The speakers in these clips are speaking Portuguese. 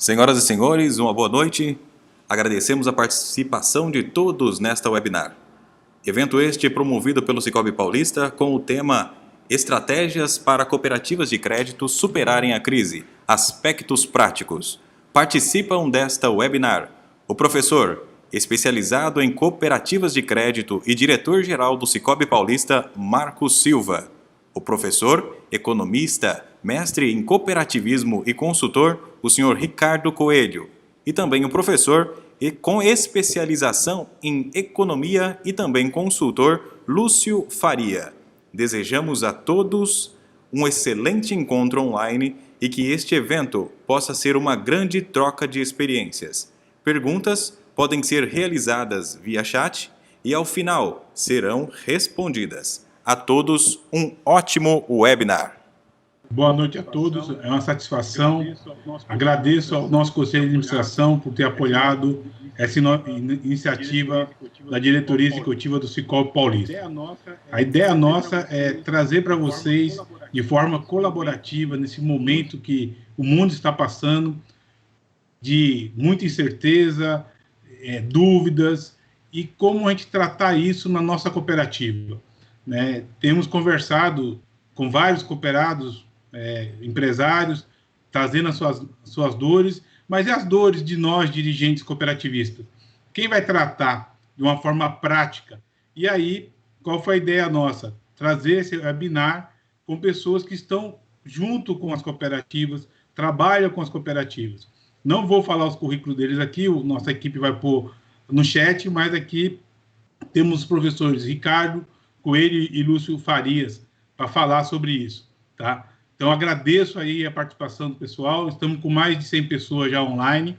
Senhoras e senhores, uma boa noite. Agradecemos a participação de todos nesta webinar. Evento este promovido pelo Sicoob Paulista com o tema Estratégias para cooperativas de crédito superarem a crise, aspectos práticos. Participam desta webinar o professor, especializado em cooperativas de crédito e diretor-geral do Sicoob Paulista, Marcos Silva. O professor, economista, mestre em cooperativismo e consultor, o senhor Ricardo Coelho. E também o professor com especialização em economia e também consultor, Lúcio Faria. Desejamos a todos um excelente encontro online e que este evento possa ser uma grande troca de experiências. Perguntas podem ser realizadas via chat e ao final serão respondidas. A todos um ótimo webinar. Boa noite a todos, é uma satisfação. Agradeço ao nosso Conselho de Administração por ter apoiado essa iniciativa da diretoria executiva do Sicoob Paulista. A ideia nossa é trazer para vocês, de forma colaborativa, nesse momento que o mundo está passando, de muita incerteza, dúvidas, e como a gente tratar isso na nossa cooperativa. Temos conversado com vários cooperados, empresários, trazendo as suas dores, mas e as dores de nós, dirigentes cooperativistas? Quem vai tratar de uma forma prática? E aí, qual foi a ideia nossa? Trazer esse webinar com pessoas que estão junto com as cooperativas, trabalham com as cooperativas. Não vou falar os currículos deles aqui, nossa equipe vai pôr no chat, mas aqui temos os professores Ricardo Coelho e Lúcio Farias para falar sobre isso, tá? Então, agradeço aí a participação do pessoal, estamos com mais de 100 pessoas já online,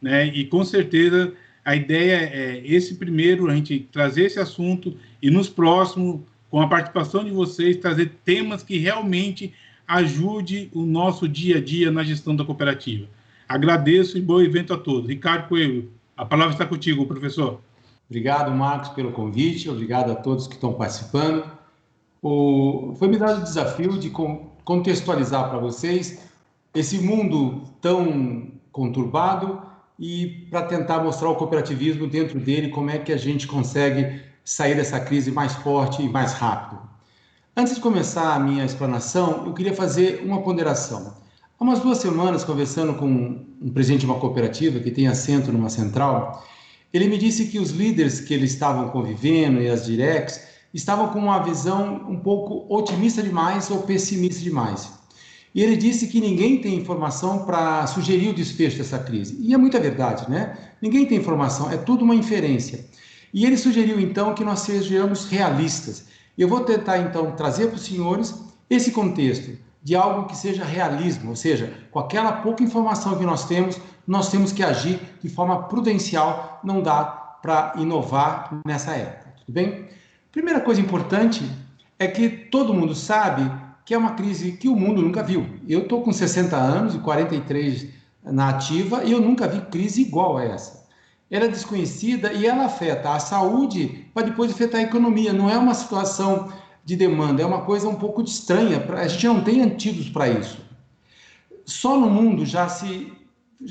né? E, com certeza, a ideia é, esse primeiro, a gente trazer esse assunto e, nos próximos, com a participação de vocês, trazer temas que realmente ajude o nosso dia a dia na gestão da cooperativa. Agradeço e bom evento a todos. Ricardo Coelho, a palavra está contigo, professor. Obrigado, Marcos, pelo convite, obrigado a todos que estão participando. Foi me dado o desafio de contextualizar para vocês esse mundo tão conturbado e para tentar mostrar o cooperativismo dentro dele, como é que a gente consegue sair dessa crise mais forte e mais rápido. Antes de começar a minha explanação, eu queria fazer uma ponderação. Há umas 2 semanas, conversando com um presidente de uma cooperativa que tem assento numa central, ele me disse que os líderes que eles estavam convivendo e as directs estavam com uma visão um pouco otimista demais ou pessimista demais. E ele disse que ninguém tem informação para sugerir o desfecho dessa crise. E é muita verdade, né? Ninguém tem informação, é tudo uma inferência. E ele sugeriu, então, que nós sejamos realistas. Eu vou tentar, então, trazer para os senhores esse contexto de algo que seja realismo, ou seja, com aquela pouca informação que nós temos que agir de forma prudencial, não dá para inovar nessa época, tudo bem? Primeira coisa importante é que todo mundo sabe que é uma crise que o mundo nunca viu. Eu estou com 60 anos e 43 na ativa e eu nunca vi crise igual a essa. Ela é desconhecida e ela afeta a saúde para depois afetar a economia. Não é uma situação de demanda, é uma coisa um pouco estranha. A gente não tem antídotos para isso. Só no mundo já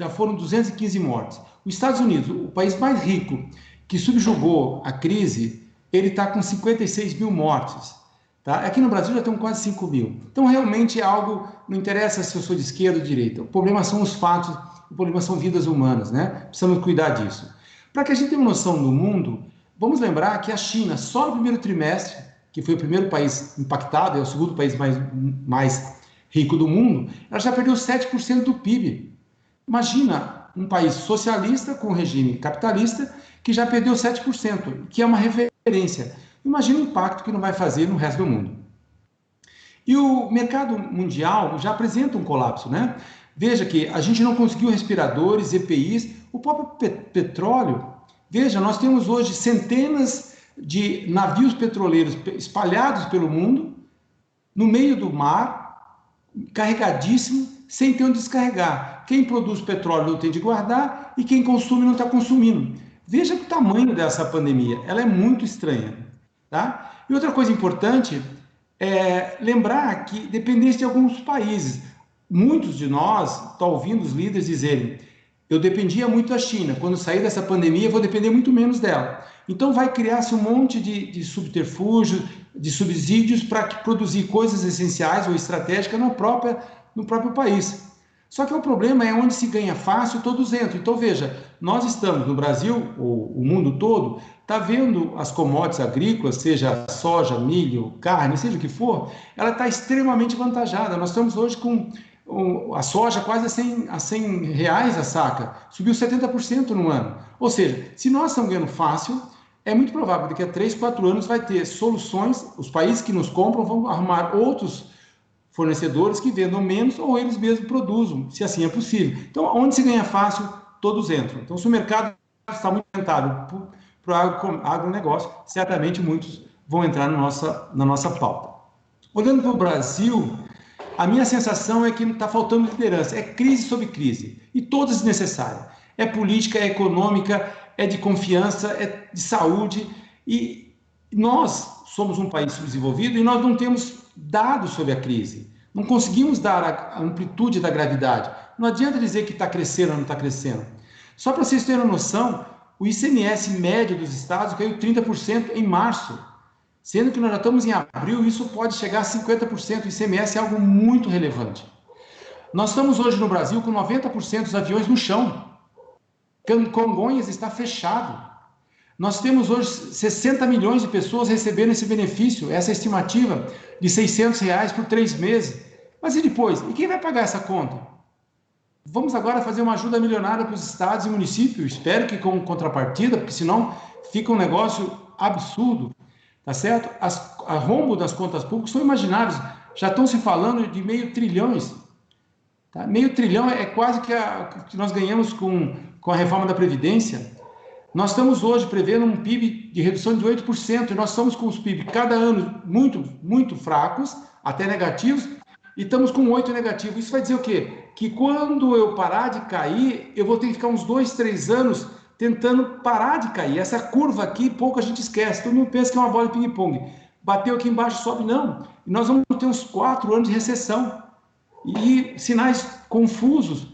foram 215 mortes. Os Estados Unidos, o país mais rico que subjugou a crise, ele está com 56 mil mortes. Tá? Aqui no Brasil já estão quase 5 mil. Então, realmente é algo, não interessa se eu sou de esquerda ou de direita. O problema são os fatos, o problema são vidas humanas, né? Precisamos cuidar disso. Para que a gente tenha uma noção do mundo, vamos lembrar que a China, só no primeiro trimestre, que foi o primeiro país impactado, é o segundo país mais rico do mundo, ela já perdeu 7% do PIB. Imagina um país socialista com regime capitalista que já perdeu 7%, que é uma referência. Imagina o impacto que não vai fazer no resto do mundo. E o mercado mundial já apresenta um colapso, né? Veja que a gente não conseguiu respiradores, EPIs, o próprio petróleo. Veja, nós temos hoje centenas de navios petroleiros espalhados pelo mundo, no meio do mar, carregadíssimo, sem ter onde descarregar. Quem produz petróleo não tem de guardar e quem consome não está consumindo. Veja o tamanho dessa pandemia, ela é muito estranha. Tá? E outra coisa importante é lembrar que dependência de alguns países. Muitos de nós estão ouvindo os líderes dizerem eu dependia muito da China. Quando sair dessa pandemia, eu vou depender muito menos dela. Então vai criar-se um monte de subterfúgios, de subsídios para produzir coisas essenciais ou estratégicas no próprio país. Só que o problema é onde se ganha fácil, todos entram. Então veja, nós estamos no Brasil, o mundo todo, está vendo as commodities agrícolas, seja soja, milho, carne, seja o que for, ela está extremamente avantajada. Nós estamos hoje com a soja quase a 100 reais a saca, subiu 70% no ano. Ou seja, se nós estamos ganhando fácil, é muito provável que daqui a 3, 4 anos vai ter soluções, os países que nos compram vão arrumar outros fornecedores que vendam menos ou eles mesmos produzam, se assim é possível. Então, onde se ganha fácil, todos entram. Então, se o mercado está muito orientado para o agronegócio, certamente muitos vão entrar na nossa pauta. Olhando para o Brasil, a minha sensação é que está faltando liderança. É crise sobre crise, e todas desnecessárias. É política, é econômica, é de confiança, é de saúde. E nós somos um país subdesenvolvido e nós não temos dados sobre a crise. Não conseguimos dar a amplitude da gravidade. Não adianta dizer que está crescendo ou não está crescendo. Só para vocês terem uma noção, o ICMS médio dos estados caiu 30% em março. Sendo que nós já estamos em abril, isso pode chegar a 50%. O ICMS é algo muito relevante. Nós estamos hoje no Brasil com 90% dos aviões no chão. Congonhas está fechado. Nós temos hoje 60 milhões de pessoas recebendo esse benefício, essa estimativa de R$600 por 3 meses. Mas e depois? E quem vai pagar essa conta? Vamos agora fazer uma ajuda milionária para os estados e municípios. Espero que com contrapartida, porque senão fica um negócio absurdo. Tá certo? A rombo das contas públicas são imaginários. Já estão se falando de meio trilhões. Tá? Meio trilhão é quase que nós ganhamos com a reforma da Previdência. Nós estamos hoje prevendo um PIB de redução de 8%, e nós estamos com os PIB cada ano muito, muito fracos, até negativos, e estamos com 8 negativos. Isso vai dizer o quê? Que quando eu parar de cair, eu vou ter que ficar uns 2, 3 anos tentando parar de cair. Essa curva aqui, pouco a gente esquece. Todo mundo pensa que é uma bola de ping-pong. Bateu aqui embaixo, sobe, não. E nós vamos ter uns 4 anos de recessão. E sinais confusos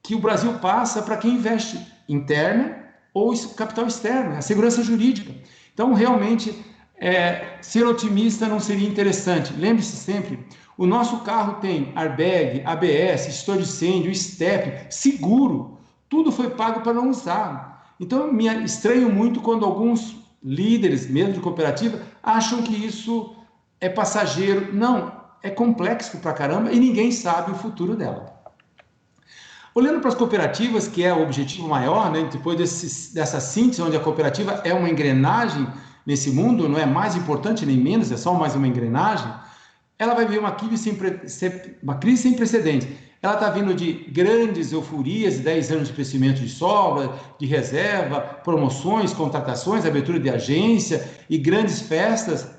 que o Brasil passa para quem investe interna ou capital externo, a segurança jurídica. Então, realmente, ser otimista não seria interessante. Lembre-se sempre, o nosso carro tem airbag, ABS, extintor de incêndio, step, seguro. Tudo foi pago para não usar. Então, me estranho muito quando alguns líderes, mesmo de cooperativa, acham que isso é passageiro. Não, é complexo pra caramba e ninguém sabe o futuro dela. Olhando para as cooperativas, que é o objetivo maior, né, depois dessa síntese, onde a cooperativa é uma engrenagem nesse mundo, não é mais importante nem menos, é só mais uma engrenagem, ela vai ver uma crise sem precedentes. Ela está vindo de grandes euforias, 10 anos de crescimento de sobra, de reserva, promoções, contratações, abertura de agência e grandes festas.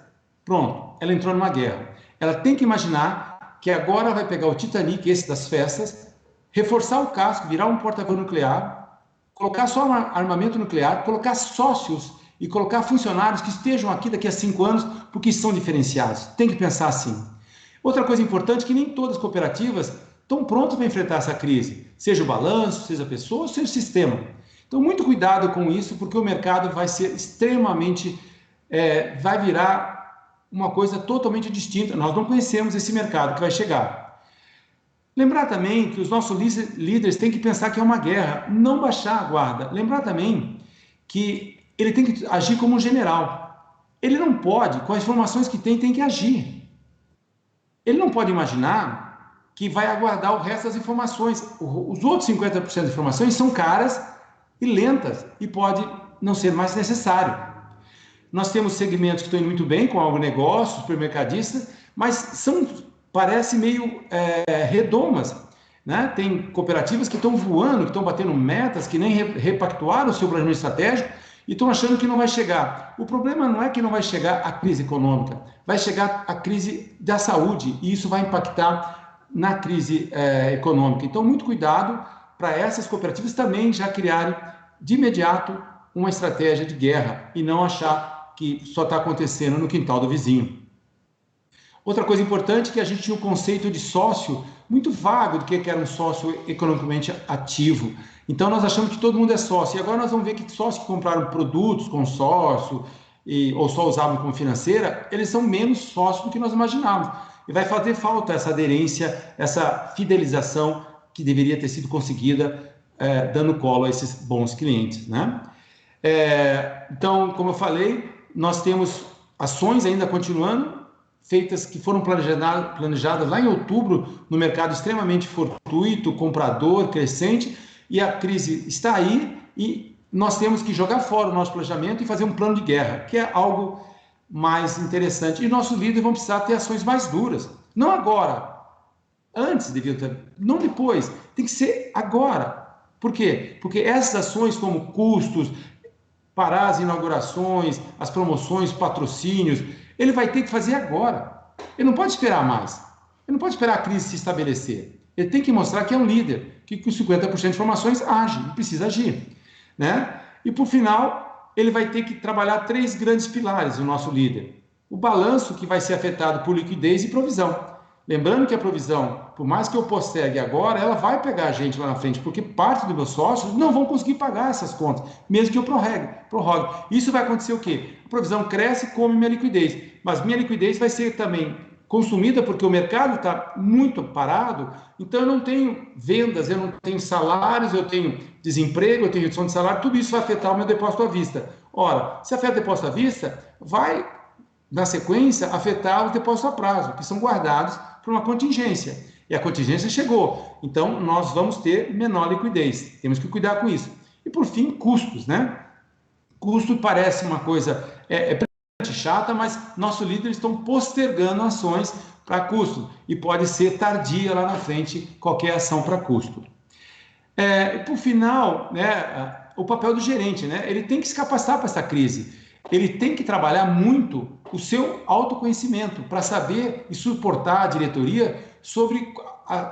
Pronto, ela entrou numa guerra. Ela tem que imaginar que agora vai pegar o Titanic, esse das festas, reforçar o casco, virar um porta-aviões nuclear, colocar só armamento nuclear, colocar sócios e colocar funcionários que estejam aqui daqui a 5 anos, porque são diferenciados. Tem que pensar assim. Outra coisa importante é que nem todas as cooperativas estão prontas para enfrentar essa crise, seja o balanço, seja a pessoa, seja o sistema. Então, muito cuidado com isso, porque o mercado vai ser extremamente, vai virar uma coisa totalmente distinta. Nós não conhecemos esse mercado que vai chegar. Lembrar também que os nossos líderes têm que pensar que é uma guerra, não baixar a guarda. Lembrar também que ele tem que agir como um general. Ele não pode, com as informações que tem que agir. Ele não pode imaginar que vai aguardar o resto das informações. Os outros 50% das informações são caras e lentas e pode não ser mais necessário. Nós temos segmentos que estão indo muito bem, com agronegócio, supermercadistas, mas parece meio redomas, né? Tem cooperativas que estão voando, que estão batendo metas, que nem repactuaram o seu planejamento estratégico e estão achando que não vai chegar. O problema não é que não vai chegar a crise econômica, vai chegar a crise da saúde e isso vai impactar na crise econômica. Então, muito cuidado para essas cooperativas também já criarem de imediato uma estratégia de guerra e não achar que só está acontecendo no quintal do vizinho. Outra coisa importante é que a gente tinha o conceito de sócio muito vago do que era um sócio economicamente ativo. Então, nós achamos que todo mundo é sócio. E agora nós vamos ver que sócios que compraram produtos com sócio ou só usavam como financeira, eles são menos sócios do que nós imaginávamos. E vai fazer falta essa aderência, essa fidelização que deveria ter sido conseguida dando colo a esses bons clientes, né? Então, como eu falei, nós temos ações ainda continuando, feitas que foram planejadas lá em outubro, no mercado extremamente fortuito, comprador, crescente, e a crise está aí e nós temos que jogar fora o nosso planejamento e fazer um plano de guerra, que é algo mais interessante. E nossos líderes vão precisar ter ações mais duras, não agora, antes deviam ter, não depois, tem que ser agora. Por quê? Porque essas ações como custos, parar as inaugurações, as promoções, patrocínios, ele vai ter que fazer agora. Ele não pode esperar mais. Ele não pode esperar a crise se estabelecer. Ele tem que mostrar que é um líder, que com 50% de informações age, e precisa agir, né? E por final, ele vai ter que trabalhar 3 grandes pilares, o nosso líder. O balanço, que vai ser afetado por liquidez e provisão. Lembrando que a provisão, por mais que eu postergue agora, ela vai pegar a gente lá na frente, porque parte dos meus sócios não vão conseguir pagar essas contas, mesmo que eu prorrogue. Isso vai acontecer o quê? A provisão cresce e come minha liquidez, mas minha liquidez vai ser também consumida porque o mercado está muito parado, então eu não tenho vendas, eu não tenho salários, eu tenho desemprego, eu tenho redução de salário, tudo isso vai afetar o meu depósito à vista. Ora, se afeta o depósito à vista, vai, na sequência, afetar os depósitos a prazo, que são guardados para uma contingência. E a contingência chegou. Então, nós vamos ter menor liquidez. Temos que cuidar com isso. E, por fim, custos, né? Custo parece uma coisa chata, mas nossos líderes estão postergando ações para custo. E pode ser tardia lá na frente qualquer ação para custo. Por final, né, o papel do gerente, né? Ele tem que se capacitar para essa crise. Ele tem que trabalhar muito o seu autoconhecimento para saber e suportar a diretoria sobre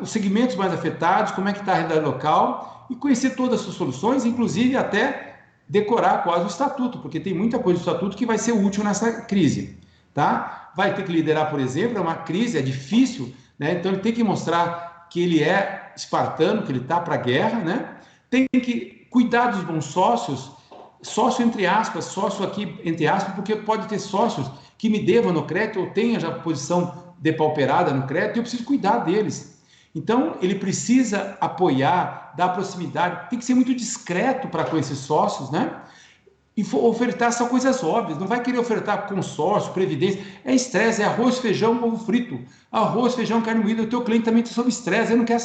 os segmentos mais afetados, como é que está a realidade local e conhecer todas as suas soluções, inclusive até decorar quase o estatuto, porque tem muita coisa do estatuto que vai ser útil nessa crise, tá? Vai ter que liderar, por exemplo, é uma crise, é difícil, né? Então ele tem que mostrar que ele é espartano, que ele está para a guerra, né? Tem que cuidar dos bons sócios, sócio entre aspas, sócio aqui entre aspas, porque pode ter sócios que me devam no crédito ou tenha já posição depauperada no crédito e eu preciso cuidar deles. Então, ele precisa apoiar, dar proximidade, tem que ser muito discreto para com esses sócios, né? E ofertar só coisas óbvias, não vai querer ofertar consórcio, previdência, é estresse, é arroz, feijão, ovo frito, arroz, feijão, carne moída, o teu cliente também está sob estresse, ele não quer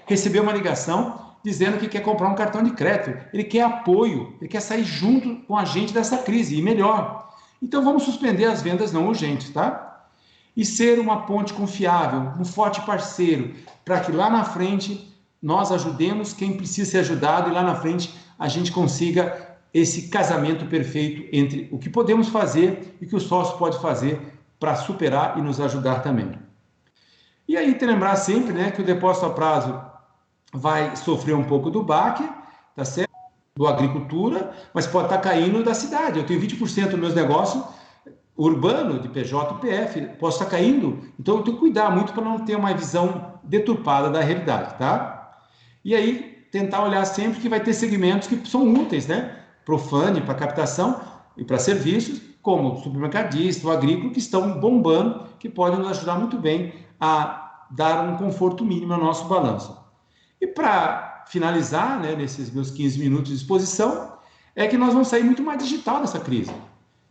receber uma ligação dizendo que quer comprar um cartão de crédito, ele quer apoio, ele quer sair junto com a gente dessa crise, e melhor. Então vamos suspender as vendas não urgentes, tá? E ser uma ponte confiável, um forte parceiro, para que lá na frente nós ajudemos quem precisa ser ajudado e lá na frente a gente consiga esse casamento perfeito entre o que podemos fazer e o que o sócio pode fazer para superar e nos ajudar também. E aí, te lembrar sempre, né, que o depósito a prazo vai sofrer um pouco do baque, tá certo? Do agricultura, mas pode estar caindo da cidade. Eu tenho 20% dos meus negócios urbano, de PJ e PF, posso estar caindo, então eu tenho que cuidar muito para não ter uma visão deturpada da realidade, tá? E aí, tentar olhar sempre que vai ter segmentos que são úteis, né? Para o FANE, para captação e para serviços, como o supermercadista, o agrícola, que estão bombando, que podem nos ajudar muito bem a dar um conforto mínimo ao nosso balanço. E para finalizar, né, nesses meus 15 minutos de exposição, é que nós vamos sair muito mais digital dessa crise.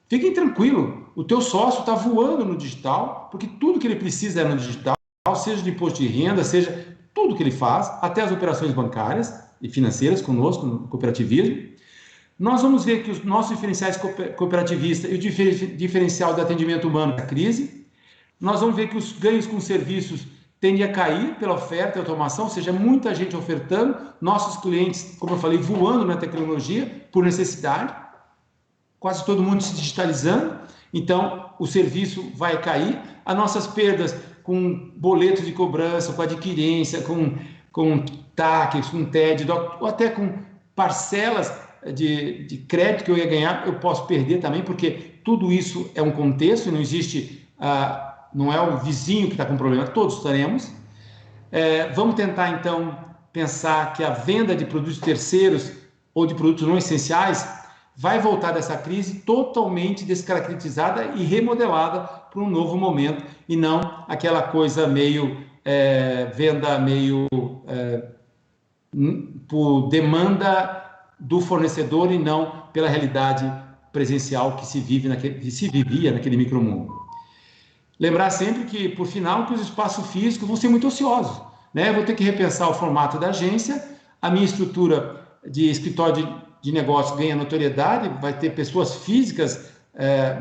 Fiquem tranquilos, o teu sócio está voando no digital, porque tudo que ele precisa é no digital, seja de imposto de renda, seja tudo que ele faz, até as operações bancárias e financeiras conosco, no cooperativismo. Nós vamos ver que os nossos diferenciais cooperativistas e o diferencial de atendimento humano na crise. Nós vamos ver que os ganhos com serviços tendem a cair pela oferta e automação, ou seja, muita gente ofertando, nossos clientes, como eu falei, voando na tecnologia por necessidade, quase todo mundo se digitalizando, então o serviço vai cair, as nossas perdas com boletos de cobrança, com adquirência, com TAC, com TED, ou até com parcelas de crédito que eu ia ganhar, eu posso perder também, porque tudo isso é um contexto, não existe, não é o vizinho que está com problema, todos estaremos. Vamos tentar, então, pensar que a venda de produtos terceiros ou de produtos não essenciais vai voltar dessa crise totalmente descaracterizada e remodelada para um novo momento, e não aquela coisa meio venda meio por demanda do fornecedor e não pela realidade presencial que se vivia naquele micromundo. Lembrar sempre que, por final, que os espaços físicos vão ser muito ociosos, né? Eu vou ter que repensar o formato da agência, a minha estrutura de escritório de negócio ganha notoriedade, vai ter pessoas físicas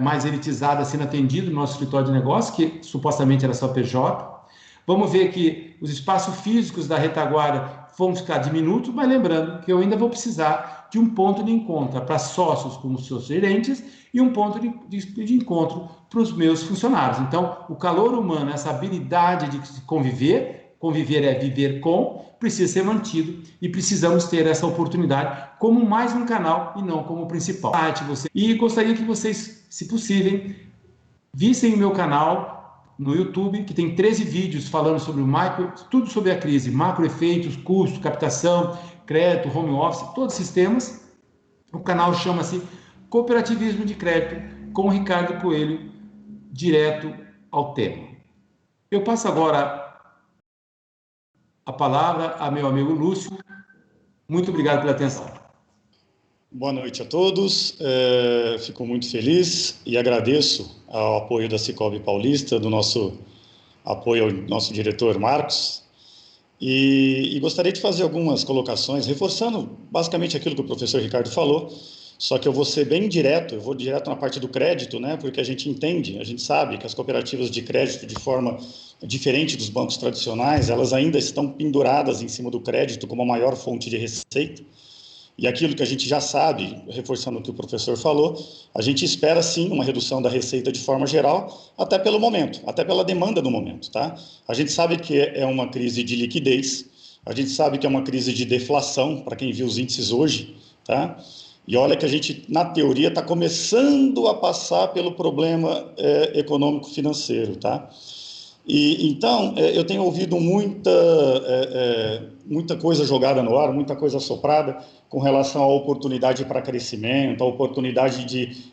mais elitizadas sendo atendidas no nosso escritório de negócio, que supostamente era só PJ. Vamos ver que os espaços físicos da retaguarda vão ficar diminutos, mas lembrando que eu ainda vou precisar de um ponto de encontro para sócios como seus gerentes e um ponto de encontro para os meus funcionários. Então, o calor humano, essa habilidade de conviver é viver com, precisa ser mantido e precisamos ter essa oportunidade como mais um canal e não como principal. E gostaria que vocês, se possível, vissem o meu canal no YouTube, que tem 13 vídeos falando sobre tudo sobre a crise, macroefeitos, custo, captação, crédito, home office, todos esses temas. O canal chama-se Cooperativismo de Crédito, com o Ricardo Coelho, direto ao tema. Eu passo agora a palavra a meu amigo Lúcio. Muito obrigado pela atenção. Boa noite a todos, fico muito feliz e agradeço ao apoio da Sicoob Paulista, do nosso apoio ao nosso diretor Marcos, e gostaria de fazer algumas colocações, reforçando basicamente aquilo que o professor Ricardo falou, só que eu vou ser bem direto, eu vou direto na parte do crédito, né, porque a gente sabe que as cooperativas de crédito, de forma diferente dos bancos tradicionais, elas ainda estão penduradas em cima do crédito como a maior fonte de receita. E aquilo que a gente já sabe, reforçando o que o professor falou, a gente espera sim uma redução da receita de forma geral, até pelo momento, até pela demanda do momento, tá? A gente sabe que é uma crise de liquidez, a gente sabe que é uma crise de deflação, para quem viu os índices hoje, tá? E olha que a gente, na teoria, está começando a passar pelo problema econômico-financeiro, tá? E, então, eu tenho ouvido muita coisa jogada no ar, muita coisa soprada com relação à oportunidade para crescimento, à oportunidade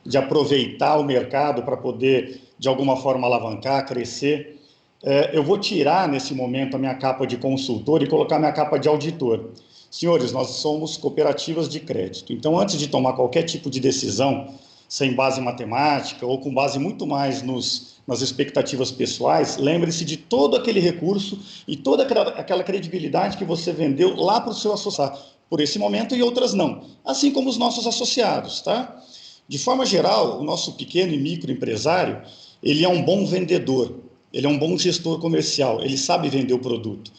de aproveitar o mercado para poder, de alguma forma, alavancar, crescer. Eu vou tirar, nesse momento, a minha capa de consultor e colocar a minha capa de auditor. Senhores, nós somos cooperativas de crédito. Então, antes de tomar qualquer tipo de decisão, sem base matemática ou com base muito mais nas expectativas pessoais, lembre-se de todo aquele recurso e toda aquela credibilidade que você vendeu lá para o seu associado, por esse momento e outras não, assim como os nossos associados, tá? De forma geral, o nosso pequeno e microempresário, ele é um bom vendedor, ele é um bom gestor comercial, ele sabe vender o produto,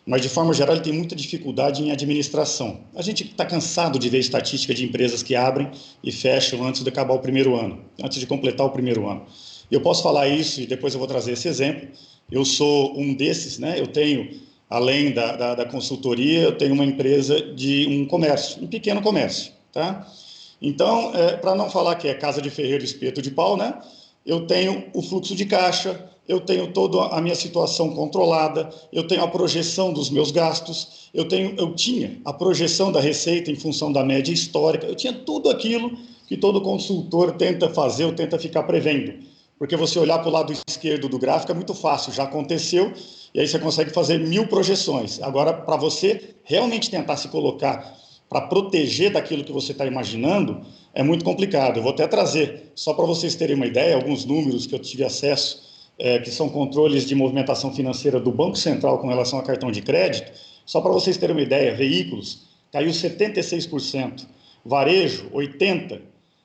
mas de forma geral ele tem muita dificuldade em administração. A gente está cansado de ver estatística de empresas que abrem e fecham antes de acabar o primeiro ano, antes de completar o primeiro ano. Eu posso falar isso e depois eu vou trazer esse exemplo. Eu sou um desses, né? Eu tenho, além da consultoria, eu tenho uma empresa de um comércio, um pequeno comércio, tá? Então, para não falar que é casa de ferreiro, espeto de pau, né? Eu tenho o fluxo de caixa, eu tenho toda a minha situação controlada, eu tenho a projeção dos meus gastos, eu tinha a projeção da receita em função da média histórica, eu tinha tudo aquilo que todo consultor tenta fazer ou tenta ficar prevendo. Porque você olhar para o lado esquerdo do gráfico é muito fácil, já aconteceu, e aí você consegue fazer 1000 projeções. Agora, para você realmente tentar se colocar para proteger daquilo que você está imaginando, é muito complicado. Eu vou até trazer, só para vocês terem uma ideia, alguns números que eu tive acesso, que são controles de movimentação financeira do Banco Central com relação a cartão de crédito, só para vocês terem uma ideia, veículos, caiu 76%, varejo, 80%,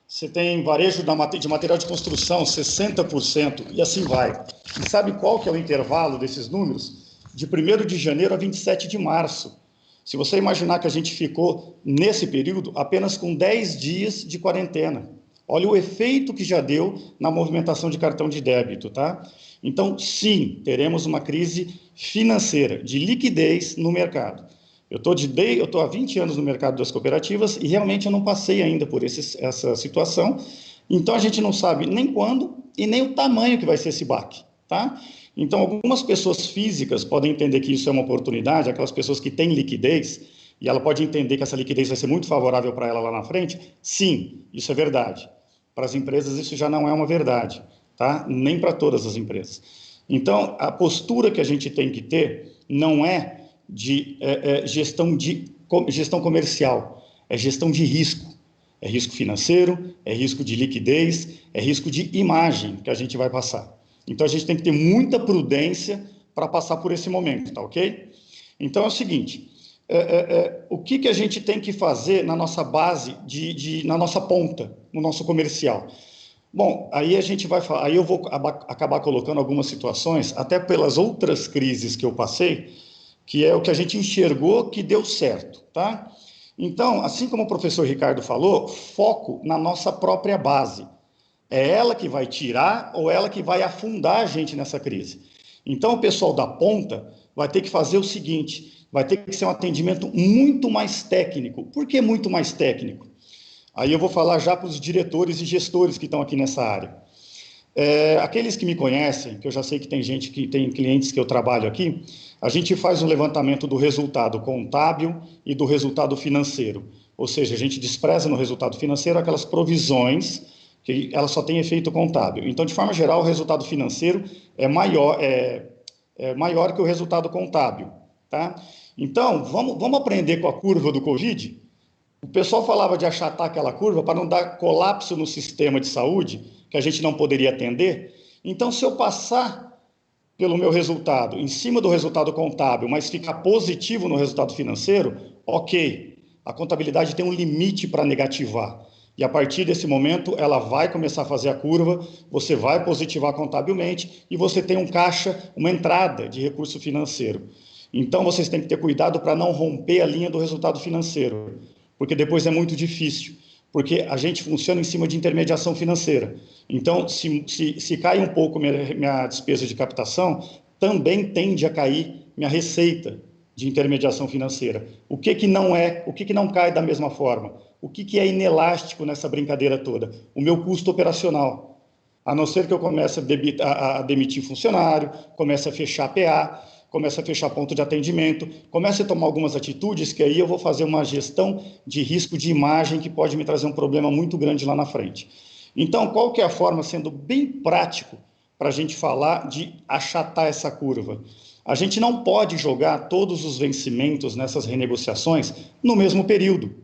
você tem varejo de material de construção, 60%, e assim vai. E sabe qual que é o intervalo desses números? De 1º de janeiro a 27 de março. Se você imaginar que a gente ficou, nesse período, apenas com 10 dias de quarentena. Olha o efeito que já deu na movimentação de cartão de débito, tá? Então, sim, teremos uma crise financeira, de liquidez no mercado. Eu estou há 20 anos no mercado das cooperativas e realmente eu não passei ainda por essa situação. Então, a gente não sabe nem quando e nem o tamanho que vai ser esse baque, tá? Então, algumas pessoas físicas podem entender que isso é uma oportunidade, aquelas pessoas que têm liquidez, e ela pode entender que essa liquidez vai ser muito favorável para ela lá na frente. Sim, isso é verdade. Para as empresas, isso já não é uma verdade, tá? Nem para todas as empresas. Então, a postura que a gente tem que ter não é de gestão comercial, é gestão de risco. É risco financeiro, é risco de liquidez, é risco de imagem que a gente vai passar. Então, a gente tem que ter muita prudência para passar por esse momento, tá ok? Então, é o seguinte, o que a gente tem que fazer na nossa base, na nossa ponta, no nosso comercial? Bom, aí aí eu vou acabar colocando algumas situações, até pelas outras crises que eu passei, que é o que a gente enxergou que deu certo, tá? Então, assim como o professor Ricardo falou, foco na nossa própria base. É ela que vai tirar ou ela que vai afundar a gente nessa crise. Então, o pessoal da ponta vai ter que fazer o seguinte, vai ter que ser um atendimento muito mais técnico. Por que muito mais técnico? Aí eu vou falar já para os diretores e gestores que estão aqui nessa área. Aqueles que me conhecem, que eu já sei que tem gente que tem clientes que eu trabalho aqui, a gente faz um levantamento do resultado contábil e do resultado financeiro. Ou seja, a gente despreza no resultado financeiro aquelas provisões que ela só tem efeito contábil. Então, de forma geral, o resultado financeiro é maior que o resultado contábil, tá? Então, vamos aprender com a curva do Covid? O pessoal falava de achatar aquela curva para não dar colapso no sistema de saúde, que a gente não poderia atender. Então, se eu passar pelo meu resultado em cima do resultado contábil, mas ficar positivo no resultado financeiro, ok. A contabilidade tem um limite para negativar. E a partir desse momento, ela vai começar a fazer a curva, você vai positivar contabilmente e você tem um caixa, uma entrada de recurso financeiro. Então, vocês têm que ter cuidado para não romper a linha do resultado financeiro, porque depois é muito difícil, porque a gente funciona em cima de intermediação financeira. Então, se cai um pouco minha despesa de captação, também tende a cair minha receita de intermediação financeira. O que não cai da mesma forma? O que é inelástico nessa brincadeira toda? O meu custo operacional. A não ser que eu comece a demitir funcionário, comece a fechar PA, comece a fechar ponto de atendimento, comece a tomar algumas atitudes que aí eu vou fazer uma gestão de risco de imagem que pode me trazer um problema muito grande lá na frente. Então, qual que é a forma, sendo bem prático, para a gente falar de achatar essa curva? A gente não pode jogar todos os vencimentos nessas renegociações no mesmo período,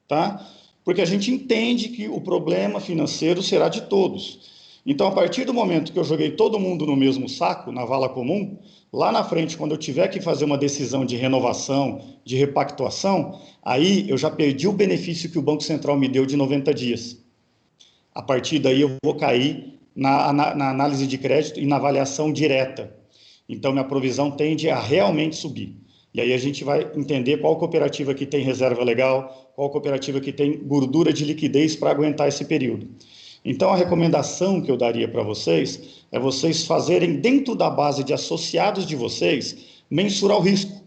tá? Porque a gente entende que o problema financeiro será de todos. Então, a partir do momento que eu joguei todo mundo no mesmo saco, na vala comum, lá na frente, quando eu tiver que fazer uma decisão de renovação, de repactuação, aí eu já perdi o benefício que o Banco Central me deu de 90 dias. A partir daí eu vou cair na análise de crédito e na avaliação direta. Então, minha provisão tende a realmente subir. E aí a gente vai entender qual cooperativa que tem reserva legal, qual cooperativa que tem gordura de liquidez para aguentar esse período. Então, a recomendação que eu daria para vocês é vocês fazerem, dentro da base de associados de vocês, mensurar o risco.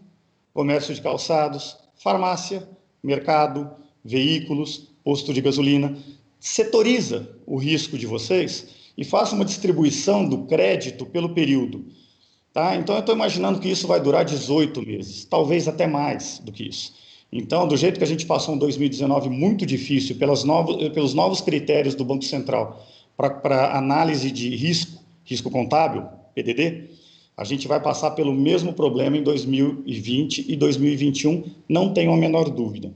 Comércio de calçados, farmácia, mercado, veículos, posto de gasolina. Setoriza o risco de vocês e faça uma distribuição do crédito pelo período. Tá? Então, eu estou imaginando que isso vai durar 18 meses, talvez até mais do que isso. Então, do jeito que a gente passou um 2019 muito difícil, pelos novos critérios do Banco Central para análise de risco contábil, PDD, a gente vai passar pelo mesmo problema em 2020 e 2021, não tenho a menor dúvida.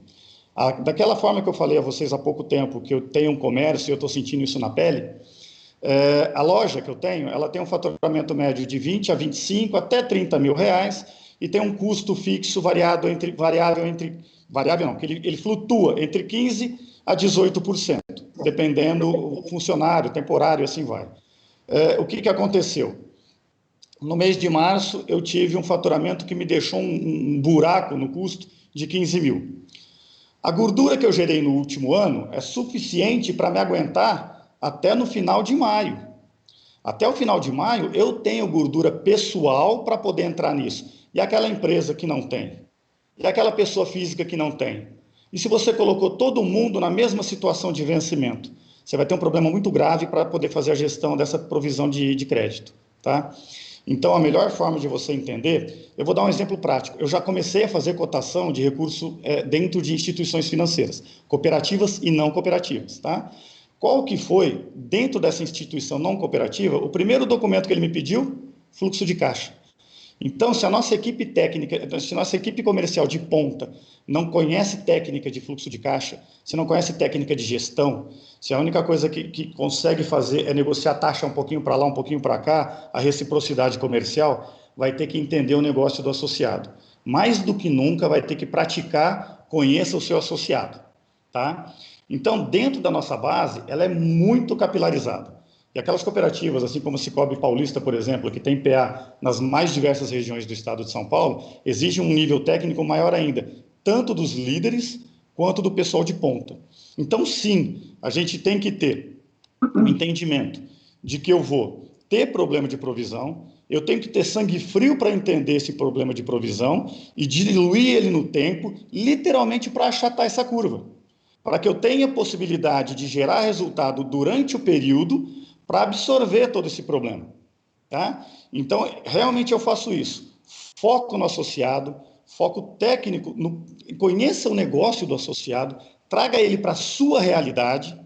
Daquela forma que eu falei a vocês há pouco tempo, que eu tenho um comércio e eu estou sentindo isso na pele, a loja que eu tenho, ela tem um faturamento médio de 20 a 25 até 30 mil reais e tem um custo fixo variável não, que ele flutua entre 15% a 18%, dependendo do funcionário, temporário, assim vai. O que aconteceu? No mês de março, eu tive um faturamento que me deixou um buraco no custo de 15 mil. A gordura que eu gerei no último ano é suficiente para me aguentar até no final de maio. Até o final de maio, eu tenho gordura pessoal para poder entrar nisso. E aquela empresa que não tem? E aquela pessoa física que não tem? E se você colocou todo mundo na mesma situação de vencimento? Você vai ter um problema muito grave para poder fazer a gestão dessa provisão de crédito, tá? Então, a melhor forma de você entender, eu vou dar um exemplo prático. Eu já comecei a fazer cotação de recurso dentro de instituições financeiras, cooperativas e não cooperativas, tá? Qual que foi, dentro dessa instituição não cooperativa, o primeiro documento que ele me pediu? Fluxo de caixa. Então, se a nossa equipe técnica, se a nossa equipe comercial de ponta não conhece técnica de fluxo de caixa, se não conhece técnica de gestão, se a única coisa que consegue fazer é negociar taxa um pouquinho para lá, um pouquinho para cá, a reciprocidade comercial, vai ter que entender o negócio do associado. Mais do que nunca, vai ter que praticar, conheça o seu associado, tá? Então, dentro da nossa base, ela é muito capilarizada. E aquelas cooperativas, assim como o Cicobi Paulista, por exemplo, que tem PA nas mais diversas regiões do estado de São Paulo, exige um nível técnico maior ainda, tanto dos líderes quanto do pessoal de ponta. Então, sim, a gente tem que ter um entendimento de que eu vou ter problema de provisão, eu tenho que ter sangue frio para entender esse problema de provisão e diluir ele no tempo, literalmente para achatar essa curva, para que eu tenha possibilidade de gerar resultado durante o período para absorver todo esse problema, tá? Então, realmente eu faço isso. Foco no associado, foco técnico, conheça o negócio do associado, traga ele para a sua realidade,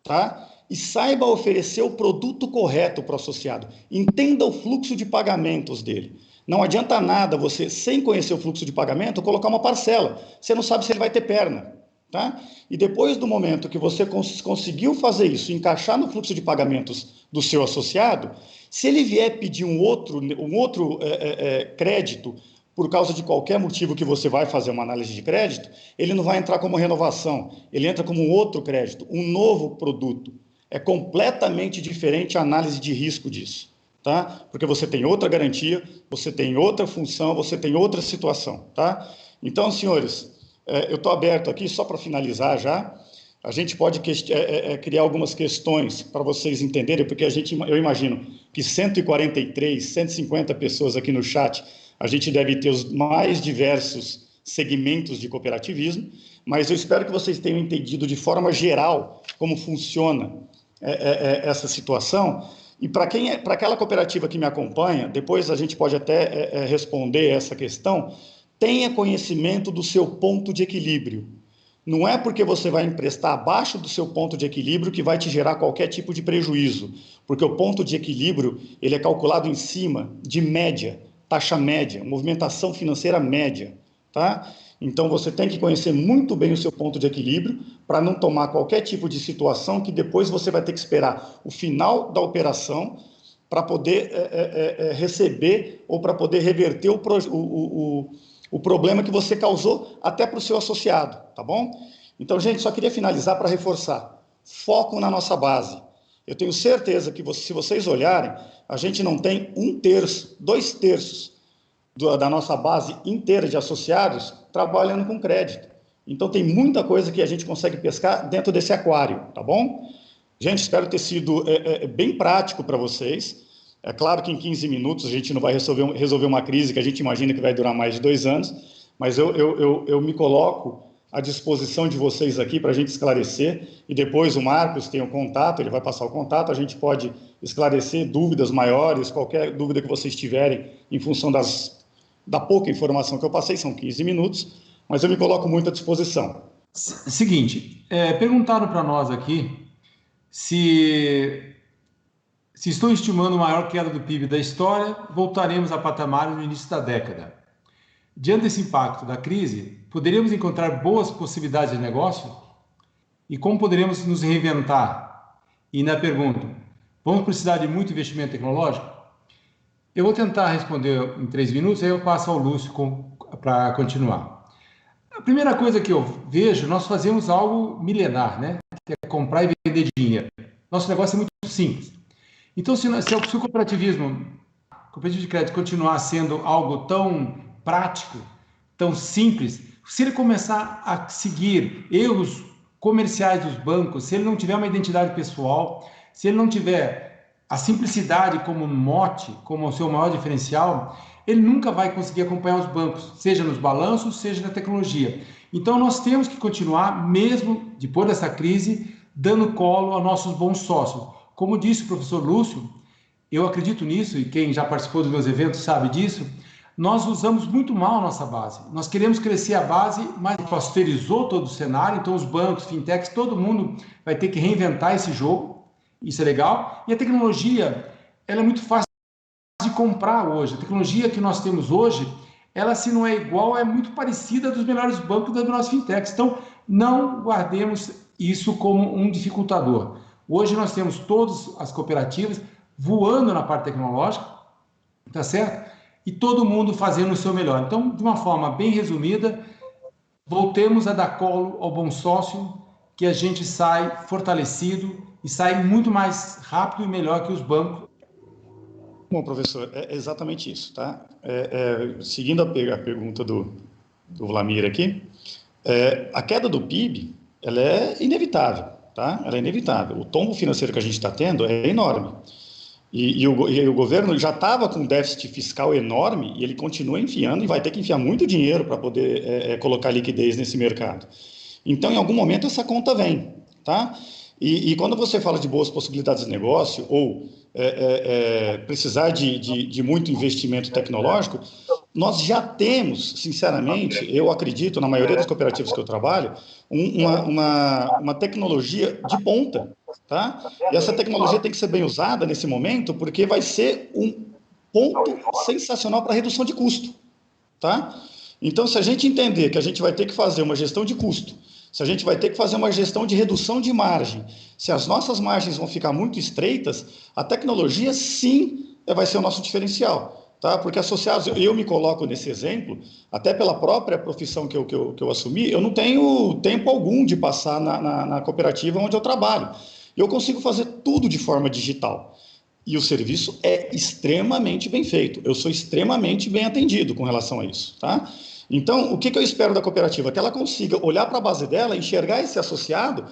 tá? E saiba oferecer o produto correto para o associado. Entenda o fluxo de pagamentos dele. Não adianta nada você, sem conhecer o fluxo de pagamento, colocar uma parcela. Você não sabe se ele vai ter perna. Tá? E depois do momento que você conseguiu fazer isso, encaixar no fluxo de pagamentos do seu associado, se ele vier pedir um outro crédito, por causa de qualquer motivo que você vai fazer uma análise de crédito, ele não vai entrar como renovação, ele entra como um outro crédito, um novo produto. É completamente diferente a análise de risco disso, tá? Porque você tem outra garantia, você tem outra função, você tem outra situação, tá? Então, senhores, eu estou aberto aqui, só para finalizar já, a gente pode criar algumas questões para vocês entenderem, porque eu imagino que 143, 150 pessoas aqui no chat, a gente deve ter os mais diversos segmentos de cooperativismo, mas eu espero que vocês tenham entendido de forma geral como funciona essa situação, e para aquela cooperativa que me acompanha, depois a gente pode até responder essa questão. Tenha conhecimento do seu ponto de equilíbrio. Não é porque você vai emprestar abaixo do seu ponto de equilíbrio que vai te gerar qualquer tipo de prejuízo, porque o ponto de equilíbrio ele é calculado em cima de média, taxa média, movimentação financeira média, tá? Então você tem que conhecer muito bem o seu ponto de equilíbrio para não tomar qualquer tipo de situação que depois você vai ter que esperar o final da operação para poder receber ou para poder reverter o problema que você causou até para o seu associado, tá bom? Então, gente, só queria finalizar para reforçar. Foco na nossa base. Eu tenho certeza que se vocês olharem, a gente não tem 1/3, 2/3 da nossa base inteira de associados trabalhando com crédito. Então, tem muita coisa que a gente consegue pescar dentro desse aquário, tá bom? Gente, espero ter sido bem prático para vocês. É claro que em 15 minutos a gente não vai resolver uma crise que a gente imagina que vai durar mais de 2 anos, mas eu me coloco à disposição de vocês aqui para a gente esclarecer, e depois o Marcos tem o contato, ele vai passar o contato, a gente pode esclarecer dúvidas maiores, qualquer dúvida que vocês tiverem em função da pouca informação que eu passei, são 15 minutos, mas eu me coloco muito à disposição. Seguinte, perguntaram para nós aqui se estou estimando a maior queda do PIB da história, voltaremos a patamares no início da década. Diante desse impacto da crise, poderíamos encontrar boas possibilidades de negócio? E como poderíamos nos reinventar? E na pergunta, vamos precisar de muito investimento tecnológico? Eu vou tentar responder em 3 minutos, aí eu passo ao Lúcio para continuar. A primeira coisa que eu vejo, nós fazemos algo milenar, né? Que é comprar e vender dinheiro. Nosso negócio é muito simples. Então, se o cooperativismo de crédito continuar sendo algo tão prático, tão simples, se ele começar a seguir erros comerciais dos bancos, se ele não tiver uma identidade pessoal, se ele não tiver a simplicidade como mote, como o seu maior diferencial, ele nunca vai conseguir acompanhar os bancos, seja nos balanços, seja na tecnologia. Então, nós temos que continuar, mesmo depois dessa crise, dando colo a nossos bons sócios. Como disse o professor Lúcio, eu acredito nisso, e quem já participou dos meus eventos sabe disso, nós usamos muito mal a nossa base. Nós queremos crescer a base, mas posterizou todo o cenário, então os bancos, fintechs, todo mundo vai ter que reinventar esse jogo, isso é legal. E a tecnologia, ela é muito fácil de comprar hoje. A tecnologia que nós temos hoje, ela se não é igual, é muito parecida dos melhores bancos das melhores fintechs. Então, não guardemos isso como um dificultador. Hoje nós temos todas as cooperativas voando na parte tecnológica, tá certo? E todo mundo fazendo o seu melhor. Então, de uma forma bem resumida, voltemos a dar colo ao bom sócio, que a gente sai fortalecido e sai muito mais rápido e melhor que os bancos. Bom, professor, é exatamente isso, tá? Seguindo a pergunta do Vlamir aqui, a queda do PIB, ela é inevitável, tá? Ela é inevitável. O tombo financeiro que a gente está tendo é enorme. E o governo já estava com um déficit fiscal enorme e ele continua enfiando e vai ter que enfiar muito dinheiro para poder colocar liquidez nesse mercado. Então, em algum momento, essa conta vem, tá? E quando você fala de boas possibilidades de negócio ou precisar de muito investimento tecnológico, nós já temos, sinceramente, eu acredito, na maioria das cooperativas que eu trabalho, uma tecnologia de ponta, tá? E essa tecnologia tem que ser bem usada nesse momento, porque vai ser um ponto sensacional para redução de custo, tá? Então, se a gente entender que a gente vai ter que fazer uma gestão de custo, se a gente vai ter que fazer uma gestão de redução de margem, se as nossas margens vão ficar muito estreitas, a tecnologia, sim, vai ser o nosso diferencial, tá? Porque associados, eu me coloco nesse exemplo, até pela própria profissão que eu assumi, eu não tenho tempo algum de passar na cooperativa onde eu trabalho. Eu consigo fazer tudo de forma digital. E o serviço é extremamente bem feito. Eu sou extremamente bem atendido com relação a isso, tá? Então, o que eu espero da cooperativa? Que ela consiga olhar para a base dela, enxergar esse associado,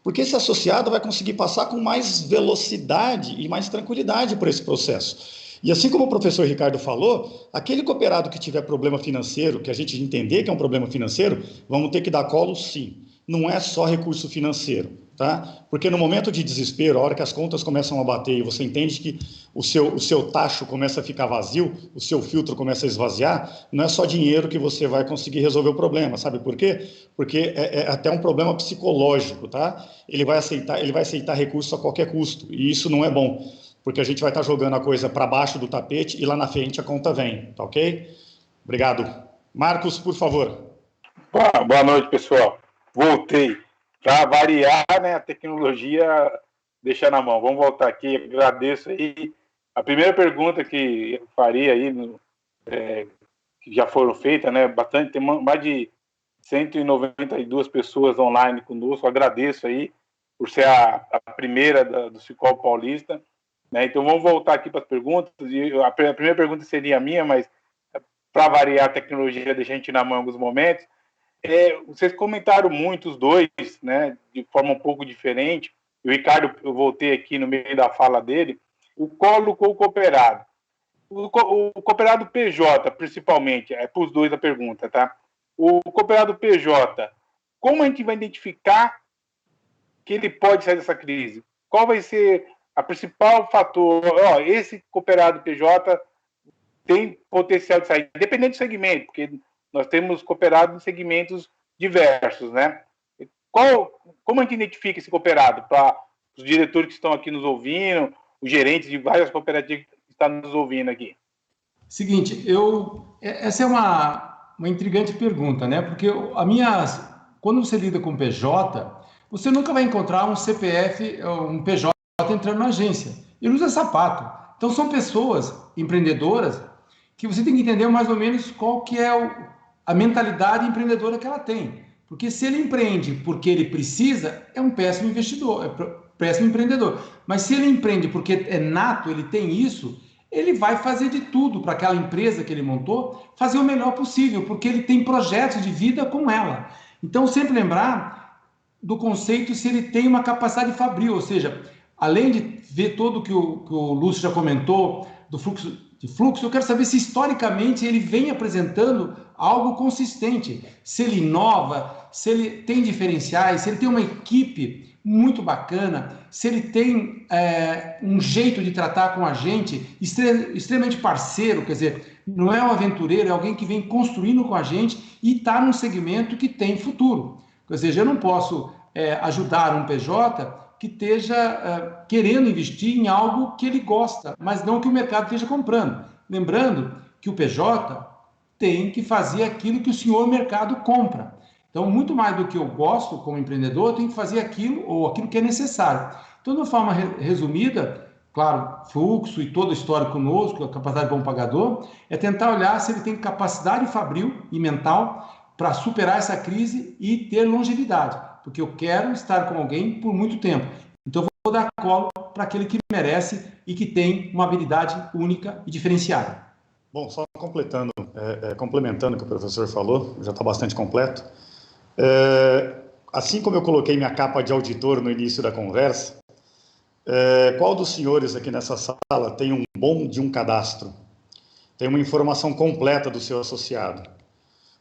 porque esse associado vai conseguir passar com mais velocidade e mais tranquilidade por esse processo. E assim como o professor Ricardo falou, aquele cooperado que tiver problema financeiro, que a gente entender que é um problema financeiro, vamos ter que dar colo sim. Não é só recurso financeiro, tá? Porque no momento de desespero, a hora que as contas começam a bater e você entende que o seu tacho começa a ficar vazio, o seu filtro começa a esvaziar, não é só dinheiro que você vai conseguir resolver o problema, sabe por quê? Porque é até um problema psicológico, tá? Ele vai aceitar recurso a qualquer custo, e isso não é bom, porque a gente vai estar jogando a coisa para baixo do tapete e lá na frente a conta vem, tá ok? Obrigado. Marcos, por favor. Boa noite, pessoal. Voltei. Para variar, né, a tecnologia deixar na mão. Vamos voltar aqui, agradeço aí. A primeira pergunta que eu faria aí, que já foram feitas, né, bastante, tem mais de 192 pessoas online conosco, agradeço aí por ser a primeira do Sicoob Paulista, né? Então vamos voltar aqui para as perguntas, e a primeira pergunta seria a minha, mas para variar a tecnologia deixa a gente na mão em alguns momentos. Vocês comentaram muito os dois, né, de forma um pouco diferente. O Ricardo, eu voltei aqui no meio da fala dele, o colo com o cooperado. O cooperado PJ, principalmente, para os dois a pergunta, tá? O cooperado PJ, como a gente vai identificar que ele pode sair dessa crise? Qual vai ser a principal fator? Esse cooperado PJ tem potencial de sair, independente do segmento, porque nós temos cooperado em segmentos diversos, né? Como a gente identifica esse cooperado para os diretores que estão aqui nos ouvindo, os gerentes de várias cooperativas que estão nos ouvindo aqui? Seguinte, essa é uma intrigante pergunta, né? Porque quando você lida com PJ, você nunca vai encontrar um CPF, um PJ entrando na agência. Ele usa sapato. Então são pessoas empreendedoras que você tem que entender mais ou menos qual que é a mentalidade empreendedora que ela tem. Porque se ele empreende porque ele precisa, é um péssimo investidor, péssimo empreendedor. Mas se ele empreende porque é nato, ele tem isso, ele vai fazer de tudo para aquela empresa que ele montou fazer o melhor possível, porque ele tem projetos de vida com ela. Então, sempre lembrar do conceito se ele tem uma capacidade fabril, ou seja, além de ver todo o que o Lúcio já comentou do fluxo, eu quero saber se historicamente ele vem apresentando algo consistente, se ele inova, se ele tem diferenciais, se ele tem uma equipe muito bacana, se ele tem um jeito de tratar com a gente extremamente parceiro, quer dizer, não é um aventureiro, é alguém que vem construindo com a gente e está num segmento que tem futuro. Ou seja, eu não posso ajudar um PJ que esteja querendo investir em algo que ele gosta, mas não que o mercado esteja comprando. Lembrando que o PJ tem que fazer aquilo que o senhor mercado compra. Então, muito mais do que eu gosto como empreendedor, eu tenho que fazer aquilo ou aquilo que é necessário. Então, de uma forma resumida, claro, fluxo e todo o histórico conosco, a capacidade de bom pagador, é tentar olhar se ele tem capacidade fabril e mental para superar essa crise e ter longevidade, porque eu quero estar com alguém por muito tempo. Então, eu vou dar colo para aquele que merece e que tem uma habilidade única e diferenciada. Bom, só complementando o que o professor falou, já está bastante completo. Assim como eu coloquei minha capa de auditor no início da conversa, qual dos senhores aqui nessa sala tem um bom de um cadastro? Tem uma informação completa do seu associado?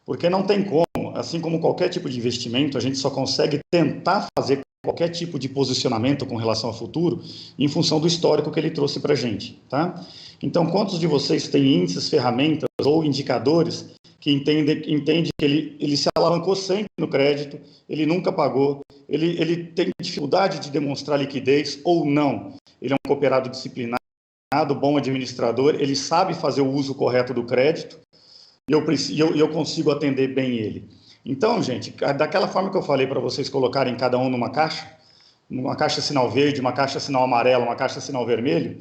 Porque não tem como, assim como qualquer tipo de investimento, a gente só consegue tentar fazer qualquer tipo de posicionamento com relação ao futuro em função do histórico que ele trouxe para a gente, tá? Então, quantos de vocês têm índices, ferramentas ou indicadores que entende que ele se alavancou sempre no crédito, ele nunca pagou, ele tem dificuldade de demonstrar liquidez ou não? Ele é um cooperado disciplinado, bom administrador, ele sabe fazer o uso correto do crédito e eu consigo atender bem ele. Então, gente, daquela forma que eu falei para vocês colocarem cada um numa caixa sinal verde, uma caixa sinal amarelo, uma caixa sinal vermelho,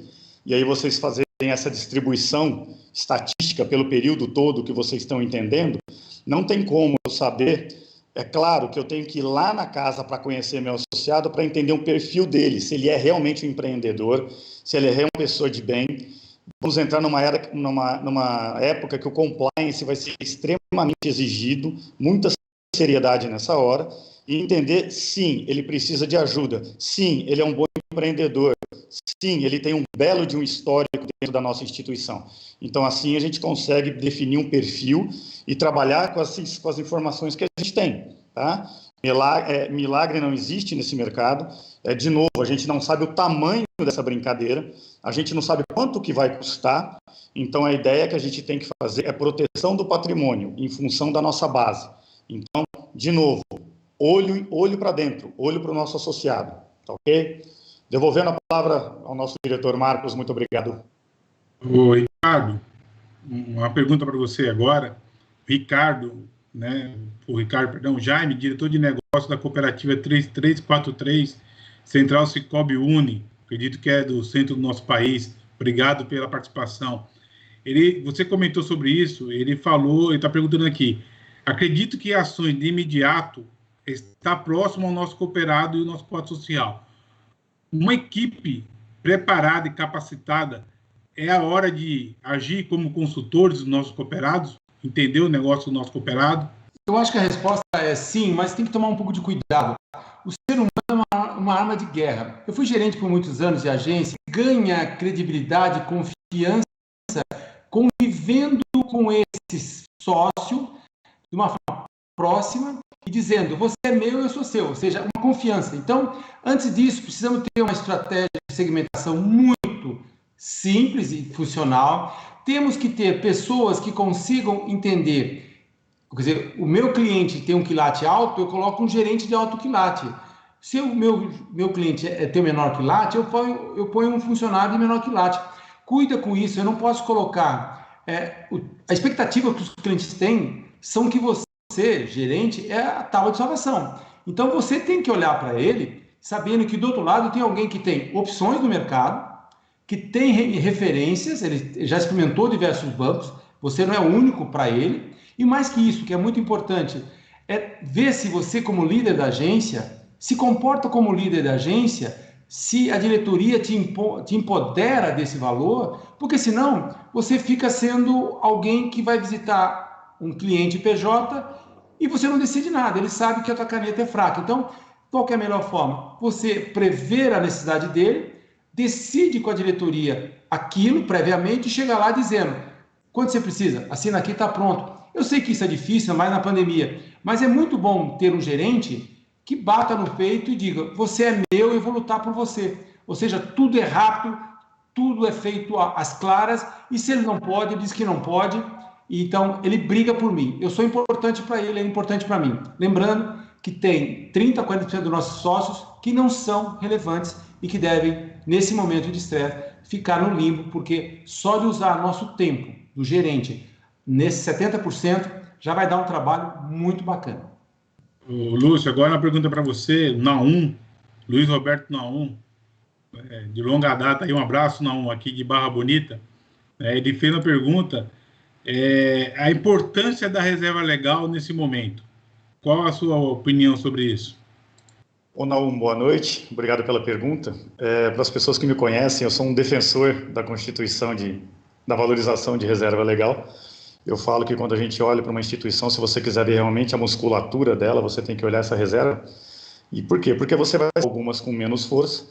e aí vocês fazerem essa distribuição estatística pelo período todo que vocês estão entendendo, não tem como eu saber. É claro que eu tenho que ir lá na casa para conhecer meu associado, para entender o perfil dele, se ele é realmente um empreendedor, se ele é realmente uma pessoa de bem. Vamos entrar numa época que o compliance vai ser extremamente exigido, muita seriedade nessa hora, e entender, sim, ele precisa de ajuda, sim, ele é um bom empreendedor, sim, ele tem um belo de um histórico dentro da nossa instituição. Então, assim, a gente consegue definir um perfil e trabalhar com as informações que a gente tem, tá? Milagre não existe nesse mercado. De novo, a gente não sabe o tamanho dessa brincadeira, a gente não sabe quanto que vai custar, então a ideia que a gente tem que fazer é proteção do patrimônio em função da nossa base. Então, de novo, olho para dentro, olho para o nosso associado, tá ok? Devolvendo a palavra ao nosso diretor Marcos, muito obrigado. Ô, Ricardo, uma pergunta para você agora. Jaime, diretor de negócio da cooperativa 3343, Central Sicoob Uni, acredito que é do centro do nosso país. Obrigado pela participação. Você comentou sobre isso, ele está perguntando aqui, acredito que ações de imediato está próximo ao nosso cooperado e o nosso quadro social. Uma equipe preparada e capacitada é a hora de agir como consultores dos nossos cooperados, entender o negócio do nosso cooperado? Eu acho que a resposta é sim, mas tem que tomar um pouco de cuidado. O ser humano é uma arma de guerra. Eu fui gerente por muitos anos de agência, ganha credibilidade, confiança, convivendo com esse sócio de uma forma próxima e dizendo, você é meu, eu sou seu, ou seja, uma confiança. Então, antes disso, precisamos ter uma estratégia de segmentação muito simples e funcional. Temos que ter pessoas que consigam entender, quer dizer, o meu cliente tem um quilate alto, eu coloco um gerente de alto quilate. Se o meu cliente tem o menor quilate, eu ponho um funcionário de menor quilate. Cuida com isso, eu não posso colocar... a expectativa que os clientes têm são que você, gerente, é a tábua de salvação. Então, você tem que olhar para ele, sabendo que do outro lado tem alguém que tem opções no mercado, que tem referências, ele já experimentou diversos bancos, você não é o único para ele, e mais que isso, que é muito importante, é ver se você, como líder da agência, se comporta como líder da agência, se a diretoria te empodera desse valor, porque senão você fica sendo alguém que vai visitar um cliente PJ e você não decide nada, ele sabe que a tua caneta é fraca. Então, qual que é a melhor forma? Você prever a necessidade dele, decide com a diretoria aquilo previamente e chega lá dizendo, quanto você precisa? Assina aqui, está pronto. Eu sei que isso é difícil, mais na pandemia, mas é muito bom ter um gerente que bata no peito e diga, você é meu, eu vou lutar por você. Ou seja, tudo é rápido, tudo é feito às claras, e se ele não pode, ele diz que não pode, então ele briga por mim. Eu sou importante para ele, ele é importante para mim. Lembrando que tem 30%, 40% dos nossos sócios que não são relevantes e que devem, nesse momento de estresse, ficar no limbo, porque só de usar nosso tempo do gerente nesse 70% já vai dar um trabalho muito bacana. Ô, Lúcio, agora uma pergunta para você, Naum, Luiz Roberto Naum, de longa data, aí um abraço, Naum, aqui de Barra Bonita. Ele fez uma pergunta, a importância da reserva legal nesse momento. Qual a sua opinião sobre isso? Ô, Naum, boa noite. Obrigado pela pergunta. Para as pessoas que me conhecem, eu sou um defensor da Constituição da valorização de reserva legal. Eu falo que quando a gente olha para uma instituição, se você quiser ver realmente a musculatura dela, você tem que olhar essa reserva. E por quê? Porque você vai ter algumas com menos força,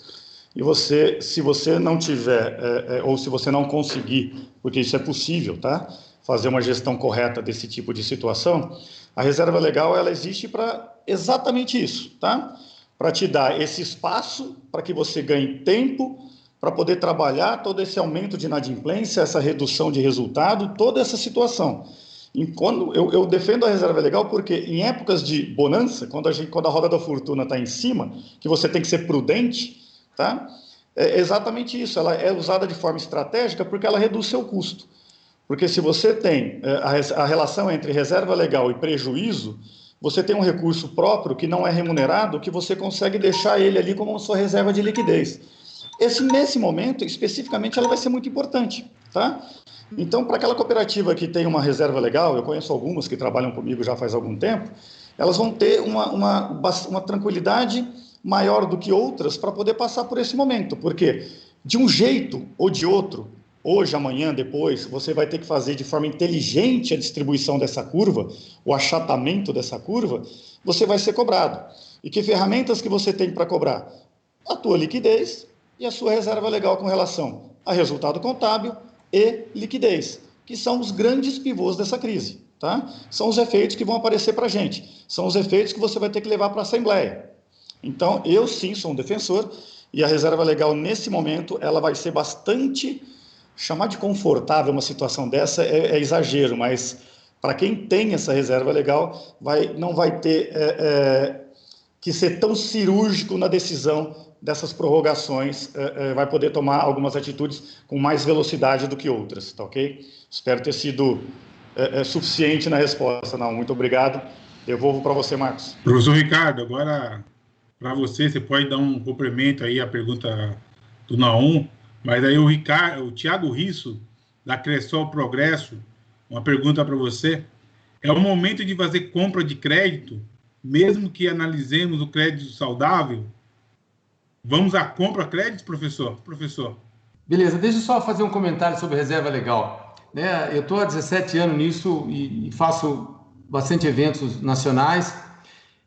e você, se você não tiver, ou se você não conseguir, porque isso é possível, tá? Fazer uma gestão correta desse tipo de situação, a reserva legal, ela existe para exatamente isso, tá? Para te dar esse espaço, para que você ganhe tempo, para poder trabalhar todo esse aumento de inadimplência, essa redução de resultado, toda essa situação. E quando eu defendo a reserva legal porque em épocas de bonança, quando a roda da fortuna está em cima, que você tem que ser prudente, tá? É exatamente isso, ela é usada de forma estratégica porque ela reduz seu custo. Porque se você tem a relação entre reserva legal e prejuízo, você tem um recurso próprio que não é remunerado, que você consegue deixar ele ali como sua reserva de liquidez. Nesse momento, especificamente, ela vai ser muito importante, tá? Então, para aquela cooperativa que tem uma reserva legal, eu conheço algumas que trabalham comigo já faz algum tempo, elas vão ter uma tranquilidade maior do que outras para poder passar por esse momento, porque de um jeito ou de outro, hoje, amanhã, depois, você vai ter que fazer de forma inteligente a distribuição dessa curva, o achatamento dessa curva, você vai ser cobrado. E que ferramentas que você tem para cobrar? A tua liquidez e a sua reserva legal com relação a resultado contábil e liquidez, que são os grandes pivôs dessa crise, tá? São os efeitos que vão aparecer para a gente, são os efeitos que você vai ter que levar para a Assembleia. Então, eu sim sou um defensor, e a reserva legal, nesse momento, ela vai ser bastante... Chamar de confortável uma situação dessa é exagero, mas para quem tem essa reserva legal, não vai ter que ser tão cirúrgico na decisão dessas prorrogações, vai poder tomar algumas atitudes com mais velocidade do que outras, tá ok? Espero ter sido suficiente na resposta. Não, muito obrigado. Devolvo para você, Marcos. Professor Ricardo, agora para você pode dar um complemento aí à pergunta do Naum, mas aí o Thiago Risso, da Cressol Progresso, uma pergunta para você. É o momento de fazer compra de crédito, mesmo que analisemos o crédito saudável? Vamos à compra crédito, professor? Beleza, deixa eu só fazer um comentário sobre reserva legal. Eu estou há 17 anos nisso e faço bastante eventos nacionais.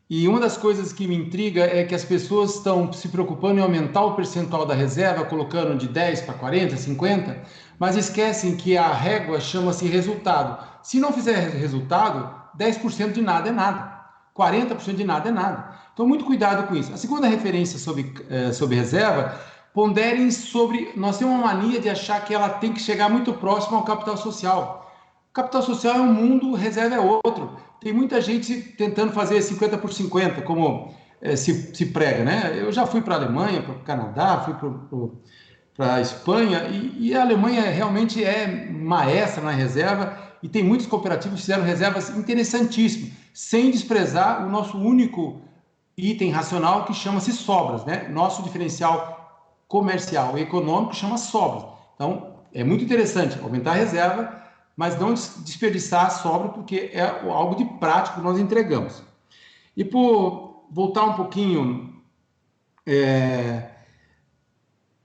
E uma das coisas que me intriga é que as pessoas estão se preocupando em aumentar o percentual da reserva, colocando de 10 para 40, 50, mas esquecem que a régua chama-se resultado. Se não fizer resultado, 10% de nada é nada, 40% de nada é nada. Então, muito cuidado com isso. A segunda referência sobre reserva, ponderem sobre... Nós temos uma mania de achar que ela tem que chegar muito próximo ao capital social. O capital social é um mundo, reserva é outro. Tem muita gente tentando fazer 50 por 50, como se prega, né? Eu já fui para a Alemanha, para o Canadá, fui para a Espanha, e a Alemanha realmente é maestra na reserva, e tem muitos cooperativos que fizeram reservas interessantíssimas, sem desprezar o nosso único item racional que chama-se sobras, né? Nosso diferencial comercial e econômico chama sobras. Então, é muito interessante aumentar a reserva, mas não desperdiçar a sobra, porque é algo de prático que nós entregamos. E por voltar um pouquinho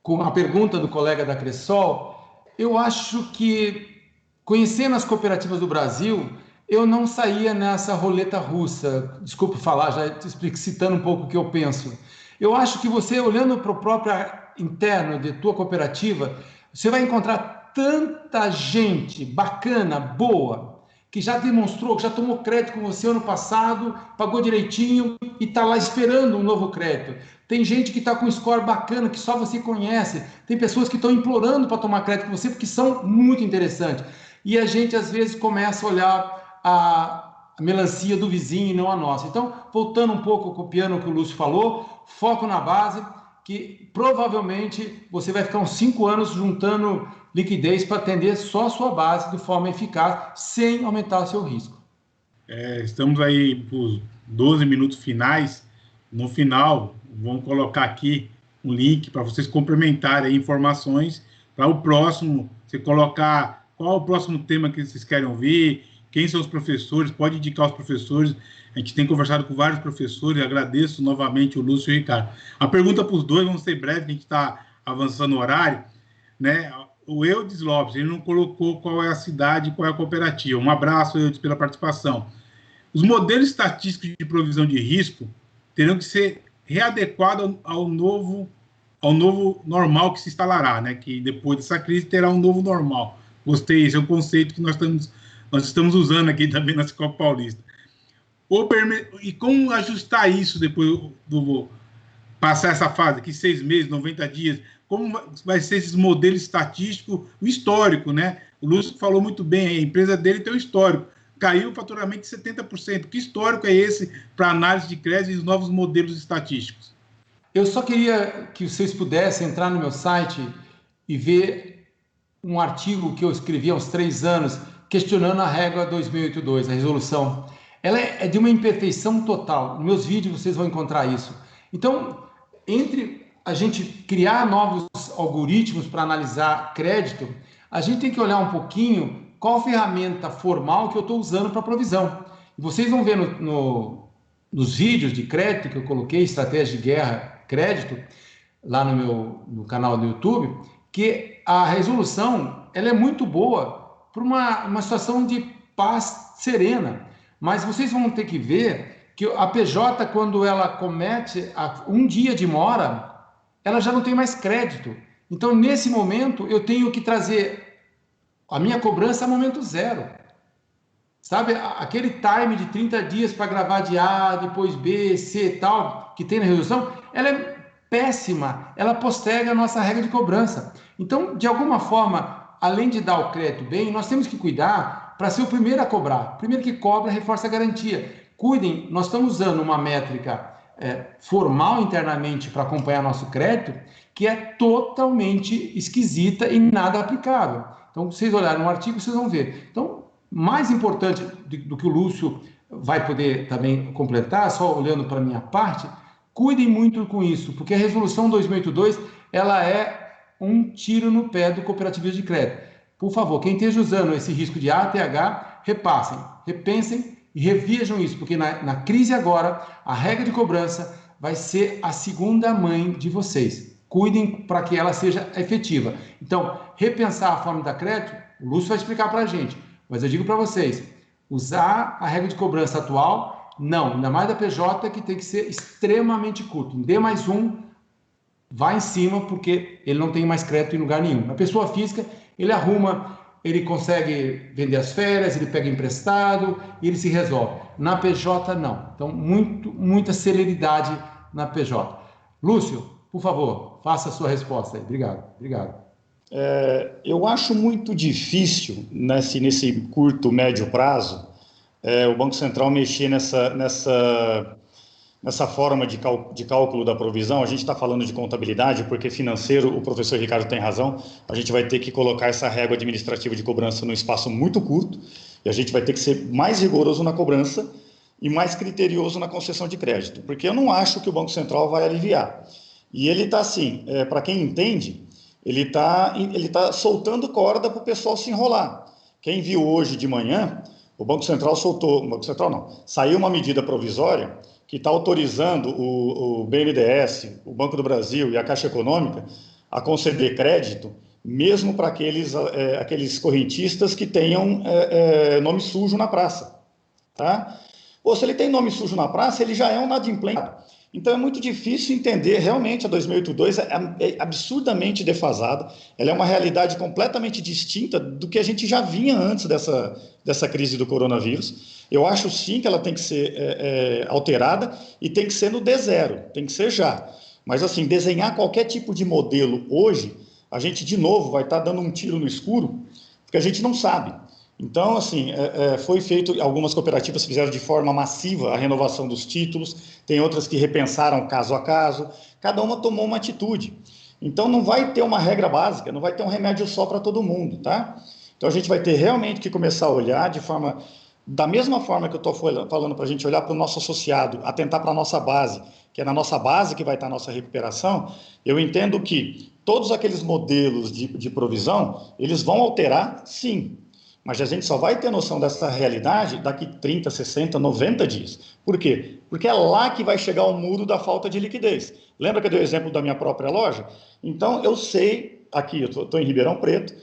com a pergunta do colega da Cressol, eu acho que, conhecendo as cooperativas do Brasil, eu não saía nessa roleta russa. Desculpe falar, já explicitando um pouco o que eu penso. Eu acho que você, olhando para o próprio interno de tua cooperativa, você vai encontrar tanta gente bacana, boa, que já demonstrou, que já tomou crédito com você ano passado, pagou direitinho e está lá esperando um novo crédito. Tem gente que está com score bacana, que só você conhece. Tem pessoas que estão implorando para tomar crédito com você, porque são muito interessantes. E a gente, às vezes, começa a olhar a melancia do vizinho e não a nossa. Então, voltando um pouco, copiando o que o Lúcio falou, foco na base, que provavelmente você vai ficar uns 5 anos juntando liquidez para atender só a sua base de forma eficaz, sem aumentar o seu risco. Estamos aí para os 12 minutos finais. No final, vamos colocar aqui um link para vocês complementarem informações para o próximo, você colocar qual o próximo tema que vocês querem ouvir, quem são os professores, pode indicar os professores. A gente tem conversado com vários professores, agradeço novamente o Lúcio e o Ricardo. A pergunta para os dois, vamos ser breves, que a gente está avançando o horário, né? O Eudes Lopes, ele não colocou qual é a cidade e qual é a cooperativa. Um abraço, Eudes, pela participação. Os modelos estatísticos de provisão de risco terão que ser readequados ao novo normal que se instalará, né? Que depois dessa crise terá um novo normal. Gostei, esse é um conceito que nós estamos usando aqui também na Sicob Paulista. E como ajustar isso depois do passar essa fase aqui, 6 meses, 90 dias, como vai ser esses modelos estatísticos, o histórico, né? O Lúcio falou muito bem, a empresa dele tem um histórico, caiu o faturamento de 70%. Que histórico é esse para análise de crédito e os novos modelos estatísticos? Eu só queria que vocês pudessem entrar no meu site e ver um artigo que eu escrevi há uns 3 anos, questionando a regra 2082, a resolução. Ela é de uma imperfeição total. Nos meus vídeos vocês vão encontrar isso. Então, entre a gente criar novos algoritmos para analisar crédito, a gente tem que olhar um pouquinho qual ferramenta formal que eu estou usando para provisão. E vocês vão ver nos vídeos de crédito que eu coloquei, estratégia de guerra crédito, lá no canal do YouTube, que a resolução ela é muito boa para uma situação de paz serena. Mas vocês vão ter que ver que a PJ, quando ela comete um dia de mora, ela já não tem mais crédito. Então, nesse momento, eu tenho que trazer a minha cobrança a momento zero. Sabe, aquele time de 30 dias para gravar de A, depois B, C e tal, que tem na resolução, ela é péssima, ela posterga a nossa regra de cobrança. Então, de alguma forma, além de dar o crédito bem, nós temos que cuidar para ser o primeiro a cobrar. O primeiro que cobra, reforça a garantia. Cuidem, nós estamos usando uma métrica formal internamente para acompanhar nosso crédito, que é totalmente esquisita e nada aplicável. Então, se vocês olharem no artigo, vocês vão ver. Então, mais importante do que o Lúcio vai poder também completar, só olhando para a minha parte, cuidem muito com isso, porque a resolução 2082, ela é um tiro no pé do cooperativismo de crédito. Por favor, quem esteja usando esse risco de ATH, repassem, repensem e revejam isso, porque na crise agora, a regra de cobrança vai ser a segunda mãe de vocês. Cuidem para que ela seja efetiva. Então, repensar a forma da crédito, o Lúcio vai explicar para a gente, mas eu digo para vocês, usar a regra de cobrança atual, não, ainda mais da PJ, que tem que ser extremamente curto. Em D+1, vai em cima, porque ele não tem mais crédito em lugar nenhum. A pessoa física, ele arruma, ele consegue vender as férias, ele pega emprestado e ele se resolve. Na PJ, não. Então, muita celeridade na PJ. Lúcio, por favor, faça a sua resposta aí. Obrigado. Eu acho muito difícil, nesse curto, médio prazo, o Banco Central mexer nessa forma de cálculo da provisão. A gente está falando de contabilidade, porque financeiro, o professor Ricardo tem razão, a gente vai ter que colocar essa régua administrativa de cobrança num espaço muito curto, e a gente vai ter que ser mais rigoroso na cobrança e mais criterioso na concessão de crédito, porque eu não acho que o Banco Central vai aliviar. E ele está assim, para quem entende, ele tá soltando corda para o pessoal se enrolar. Quem viu hoje de manhã, o Banco Central saiu uma medida provisória que está autorizando o BNDES, o Banco do Brasil e a Caixa Econômica a conceder crédito, mesmo para aqueles correntistas que tenham nome sujo na praça. Tá? Ou se ele tem nome sujo na praça, ele já é um inadimplente. Então é muito difícil entender, realmente a 2082 é absurdamente defasada, ela é uma realidade completamente distinta do que a gente já vinha antes dessa crise do coronavírus. Eu acho sim que ela tem que ser alterada e tem que ser no D0, tem que ser já. Mas assim, desenhar qualquer tipo de modelo hoje, a gente de novo vai estar dando um tiro no escuro, porque a gente não sabe. Então, assim, foi feito, algumas cooperativas fizeram de forma massiva a renovação dos títulos, tem outras que repensaram caso a caso, cada uma tomou uma atitude. Então, não vai ter uma regra básica, não vai ter um remédio só para todo mundo, tá? Então, a gente vai ter realmente que começar a olhar de forma, da mesma forma que eu estou falando para a gente olhar para o nosso associado, atentar para a nossa base, que é na nossa base que vai estar a nossa recuperação, eu entendo que todos aqueles modelos de provisão, eles vão alterar, sim. Mas a gente só vai ter noção dessa realidade daqui 30, 60, 90 dias. Por quê? Porque é lá que vai chegar o muro da falta de liquidez. Lembra que eu dei o exemplo da minha própria loja? Então, eu sei, aqui, eu estou em Ribeirão Preto,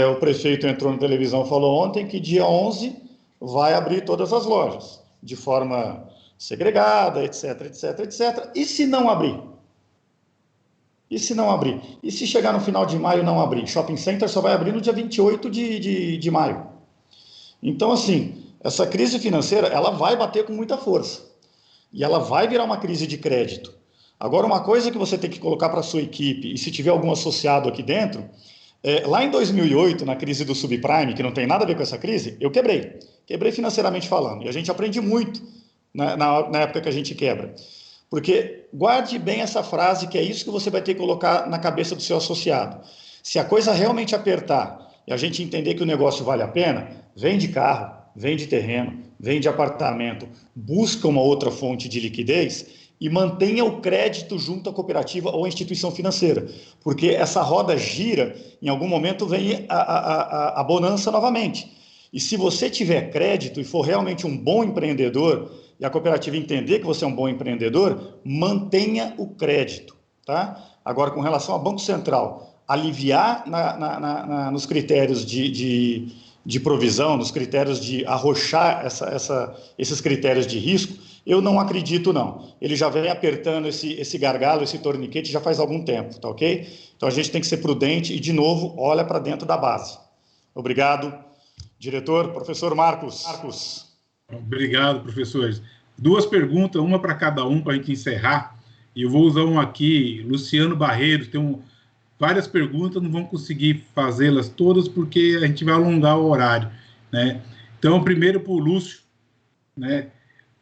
o prefeito entrou na televisão e falou ontem que dia 11 vai abrir todas as lojas, de forma segregada, etc, etc, etc. E se não abrir? E se não abrir? E se chegar no final de maio e não abrir? Shopping Center só vai abrir no dia 28 de maio. Então, assim, essa crise financeira, ela vai bater com muita força. E ela vai virar uma crise de crédito. Agora, uma coisa que você tem que colocar para a sua equipe, e se tiver algum associado aqui dentro, lá em 2008, na crise do subprime, que não tem nada a ver com essa crise, eu quebrei. Quebrei financeiramente falando. E a gente aprende muito na época que a gente quebra. Porque guarde bem essa frase, que é isso que você vai ter que colocar na cabeça do seu associado. Se a coisa realmente apertar e a gente entender que o negócio vale a pena, vende carro, vende terreno, vende apartamento, busca uma outra fonte de liquidez e mantenha o crédito junto à cooperativa ou à instituição financeira. Porque essa roda gira, em algum momento vem a bonança novamente. E se você tiver crédito e for realmente um bom empreendedor, e a cooperativa entender que você é um bom empreendedor, mantenha o crédito, tá? Agora, com relação ao Banco Central, aliviar nos critérios de provisão, nos critérios de arrochar esses critérios de risco, eu não acredito, não. Ele já vem apertando esse gargalo, esse torniquete já faz algum tempo, tá ok? Então, a gente tem que ser prudente e, de novo, olha para dentro da base. Obrigado, diretor. Professor Marcos. Obrigado, professores. Duas perguntas, uma para cada um, para a gente encerrar. E eu vou usar uma aqui, Luciano Barreiros, tem várias perguntas, não vamos conseguir fazê-las todas, porque a gente vai alongar o horário, né? Então, primeiro para o Lúcio, né?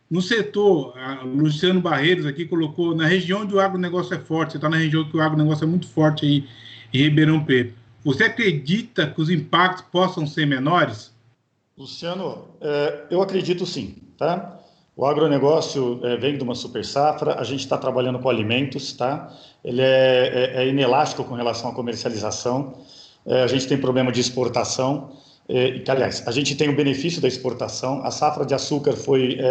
No setor, o Luciano Barreiros aqui colocou, na região onde o agronegócio é forte, você está na região que o agronegócio é muito forte aí, em Ribeirão Preto. Você acredita que os impactos possam ser menores? Luciano, eu acredito sim, tá? O agronegócio vem de uma super safra, a gente está trabalhando com alimentos, tá? Ele é inelástico com relação à comercialização, a gente tem problema de exportação, aliás, a gente tem o benefício da exportação, a safra de açúcar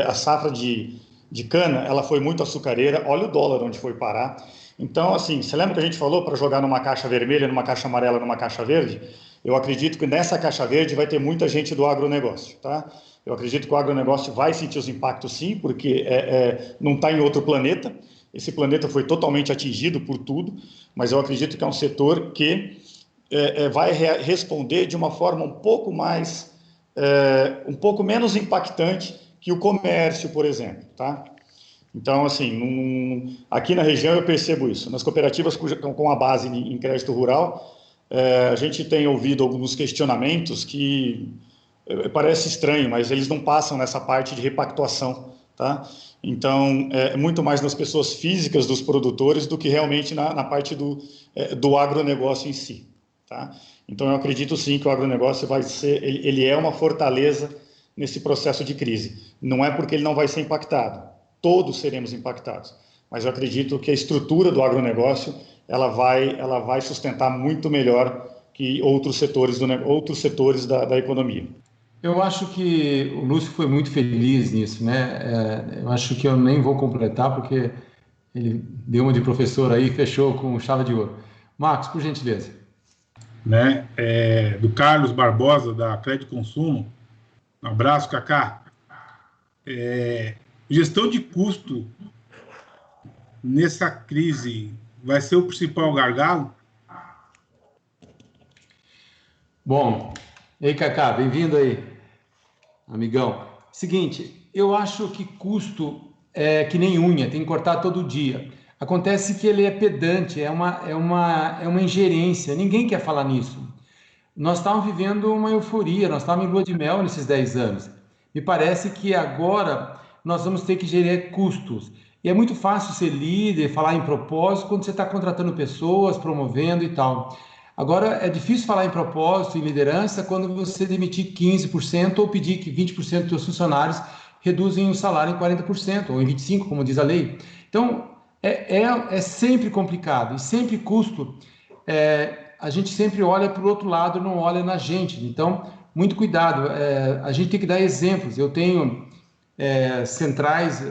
a safra de cana, ela foi muito açucareira, olha o dólar onde foi parar. Então, assim, você lembra que a gente falou para jogar numa caixa vermelha, numa caixa amarela, numa caixa verde? Eu acredito que nessa caixa verde vai ter muita gente do agronegócio, tá? Eu acredito que o agronegócio vai sentir os impactos sim, porque não está em outro planeta. Esse planeta foi totalmente atingido por tudo, mas eu acredito que é um setor que vai responder de uma forma um pouco menos impactante que o comércio, por exemplo, tá? Então, assim, aqui na região eu percebo isso. Nas cooperativas com a base em crédito rural, a gente tem ouvido alguns questionamentos que parece estranho, mas eles não passam nessa parte de repactuação, tá? Então, é muito mais nas pessoas físicas dos produtores do que realmente na parte do agronegócio em si, tá? Então, eu acredito sim que o agronegócio ele é uma fortaleza nesse processo de crise. Não é porque ele não vai ser impactado, todos seremos impactados, mas eu acredito que a estrutura do agronegócio ela vai sustentar muito melhor que outros setores da economia. Eu acho que o Lúcio foi muito feliz nisso, né? Eu acho que eu nem vou completar, porque ele deu uma de professor aí e fechou com chave de ouro. Marcos, por gentileza. Né? Do Carlos Barbosa, da Crédito Consumo. Um abraço, Cacá. Gestão de custo nessa crise vai ser o principal gargalo? Bom, e aí, Cacá, bem-vindo aí, amigão. Seguinte, eu acho que custo é que nem unha, tem que cortar todo dia. Acontece que ele é pedante, é uma ingerência, ninguém quer falar nisso. Nós estávamos vivendo uma euforia, nós estávamos em lua de mel nesses 10 anos. Me parece que agora nós vamos ter que gerir custos. E é muito fácil ser líder, falar em propósito, quando você está contratando pessoas, promovendo e tal. Agora, é difícil falar em propósito, em liderança, quando você demitir 15% ou pedir que 20% dos seus funcionários reduzem o salário em 40% ou em 25%, como diz a lei. Então, é sempre complicado e sempre custo. A gente sempre olha para o outro lado, não olha na gente. Então, muito cuidado. A gente tem que dar exemplos. Eu tenho centrais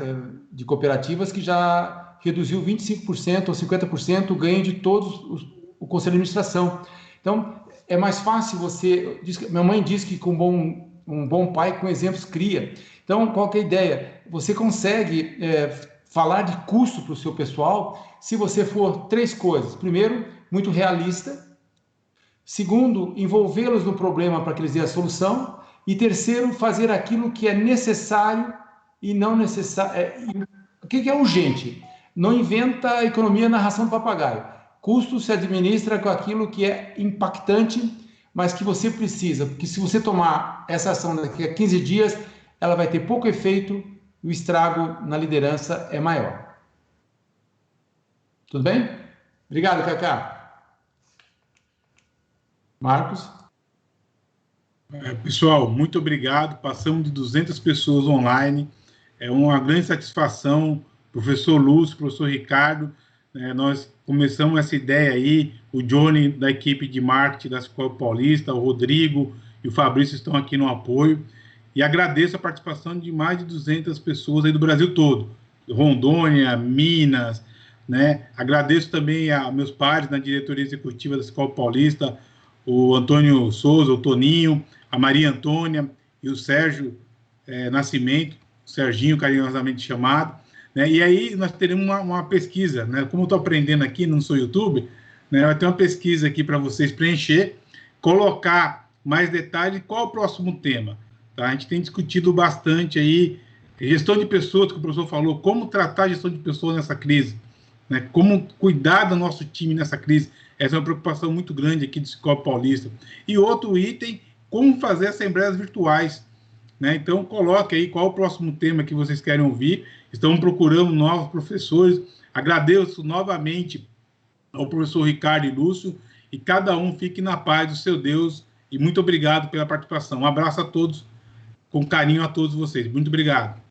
de cooperativas que já reduziu 25% ou 50% o ganho de todos o conselho de administração. Então, é mais fácil você... Minha mãe diz que um bom pai com exemplos cria. Então, qual que é a ideia? Você consegue falar de custo para o seu pessoal se você for 3 coisas. Primeiro, muito realista. Segundo, envolvê-los no problema para que eles dêem a solução. E terceiro, fazer aquilo que é necessário e não necessário. O que é urgente? Não inventa economia na ração do papagaio. Custo se administra com aquilo que é impactante, mas que você precisa. Porque se você tomar essa ação daqui a 15 dias, ela vai ter pouco efeito e o estrago na liderança é maior. Tudo bem? Obrigado, Cacá. Marcos? Pessoal, muito obrigado. Passamos de 200 pessoas online. É uma grande satisfação. Professor Lúcio, professor Ricardo, nós começamos essa ideia aí. O Johnny, da equipe de marketing da Cicobi Paulista, o Rodrigo e o Fabrício estão aqui no apoio. E agradeço a participação de mais de 200 pessoas aí do Brasil todo. Rondônia, Minas, né? Agradeço também a meus pares na diretoria executiva da Cicobi Paulista, o Antônio Souza, o Toninho, a Maria Antônia e o Sérgio Nascimento, o Serginho, carinhosamente chamado. Né? E aí nós teremos uma pesquisa, né? Como eu estou aprendendo aqui, não sou YouTube, né? Vai ter uma pesquisa aqui para vocês preencher, colocar mais detalhes, qual o próximo tema. Tá? A gente tem discutido bastante aí, gestão de pessoas, que o professor falou, como tratar a gestão de pessoas nessa crise, né? Como cuidar do nosso time nessa crise. Essa é uma preocupação muito grande aqui do Cicobi Paulista. E outro item, como fazer assembleias virtuais. Né? Então, coloque aí qual o próximo tema que vocês querem ouvir. Estamos procurando novos professores. Agradeço novamente ao professor Ricardo e Lúcio. E cada um fique na paz do seu Deus. E muito obrigado pela participação. Um abraço a todos, com carinho a todos vocês. Muito obrigado.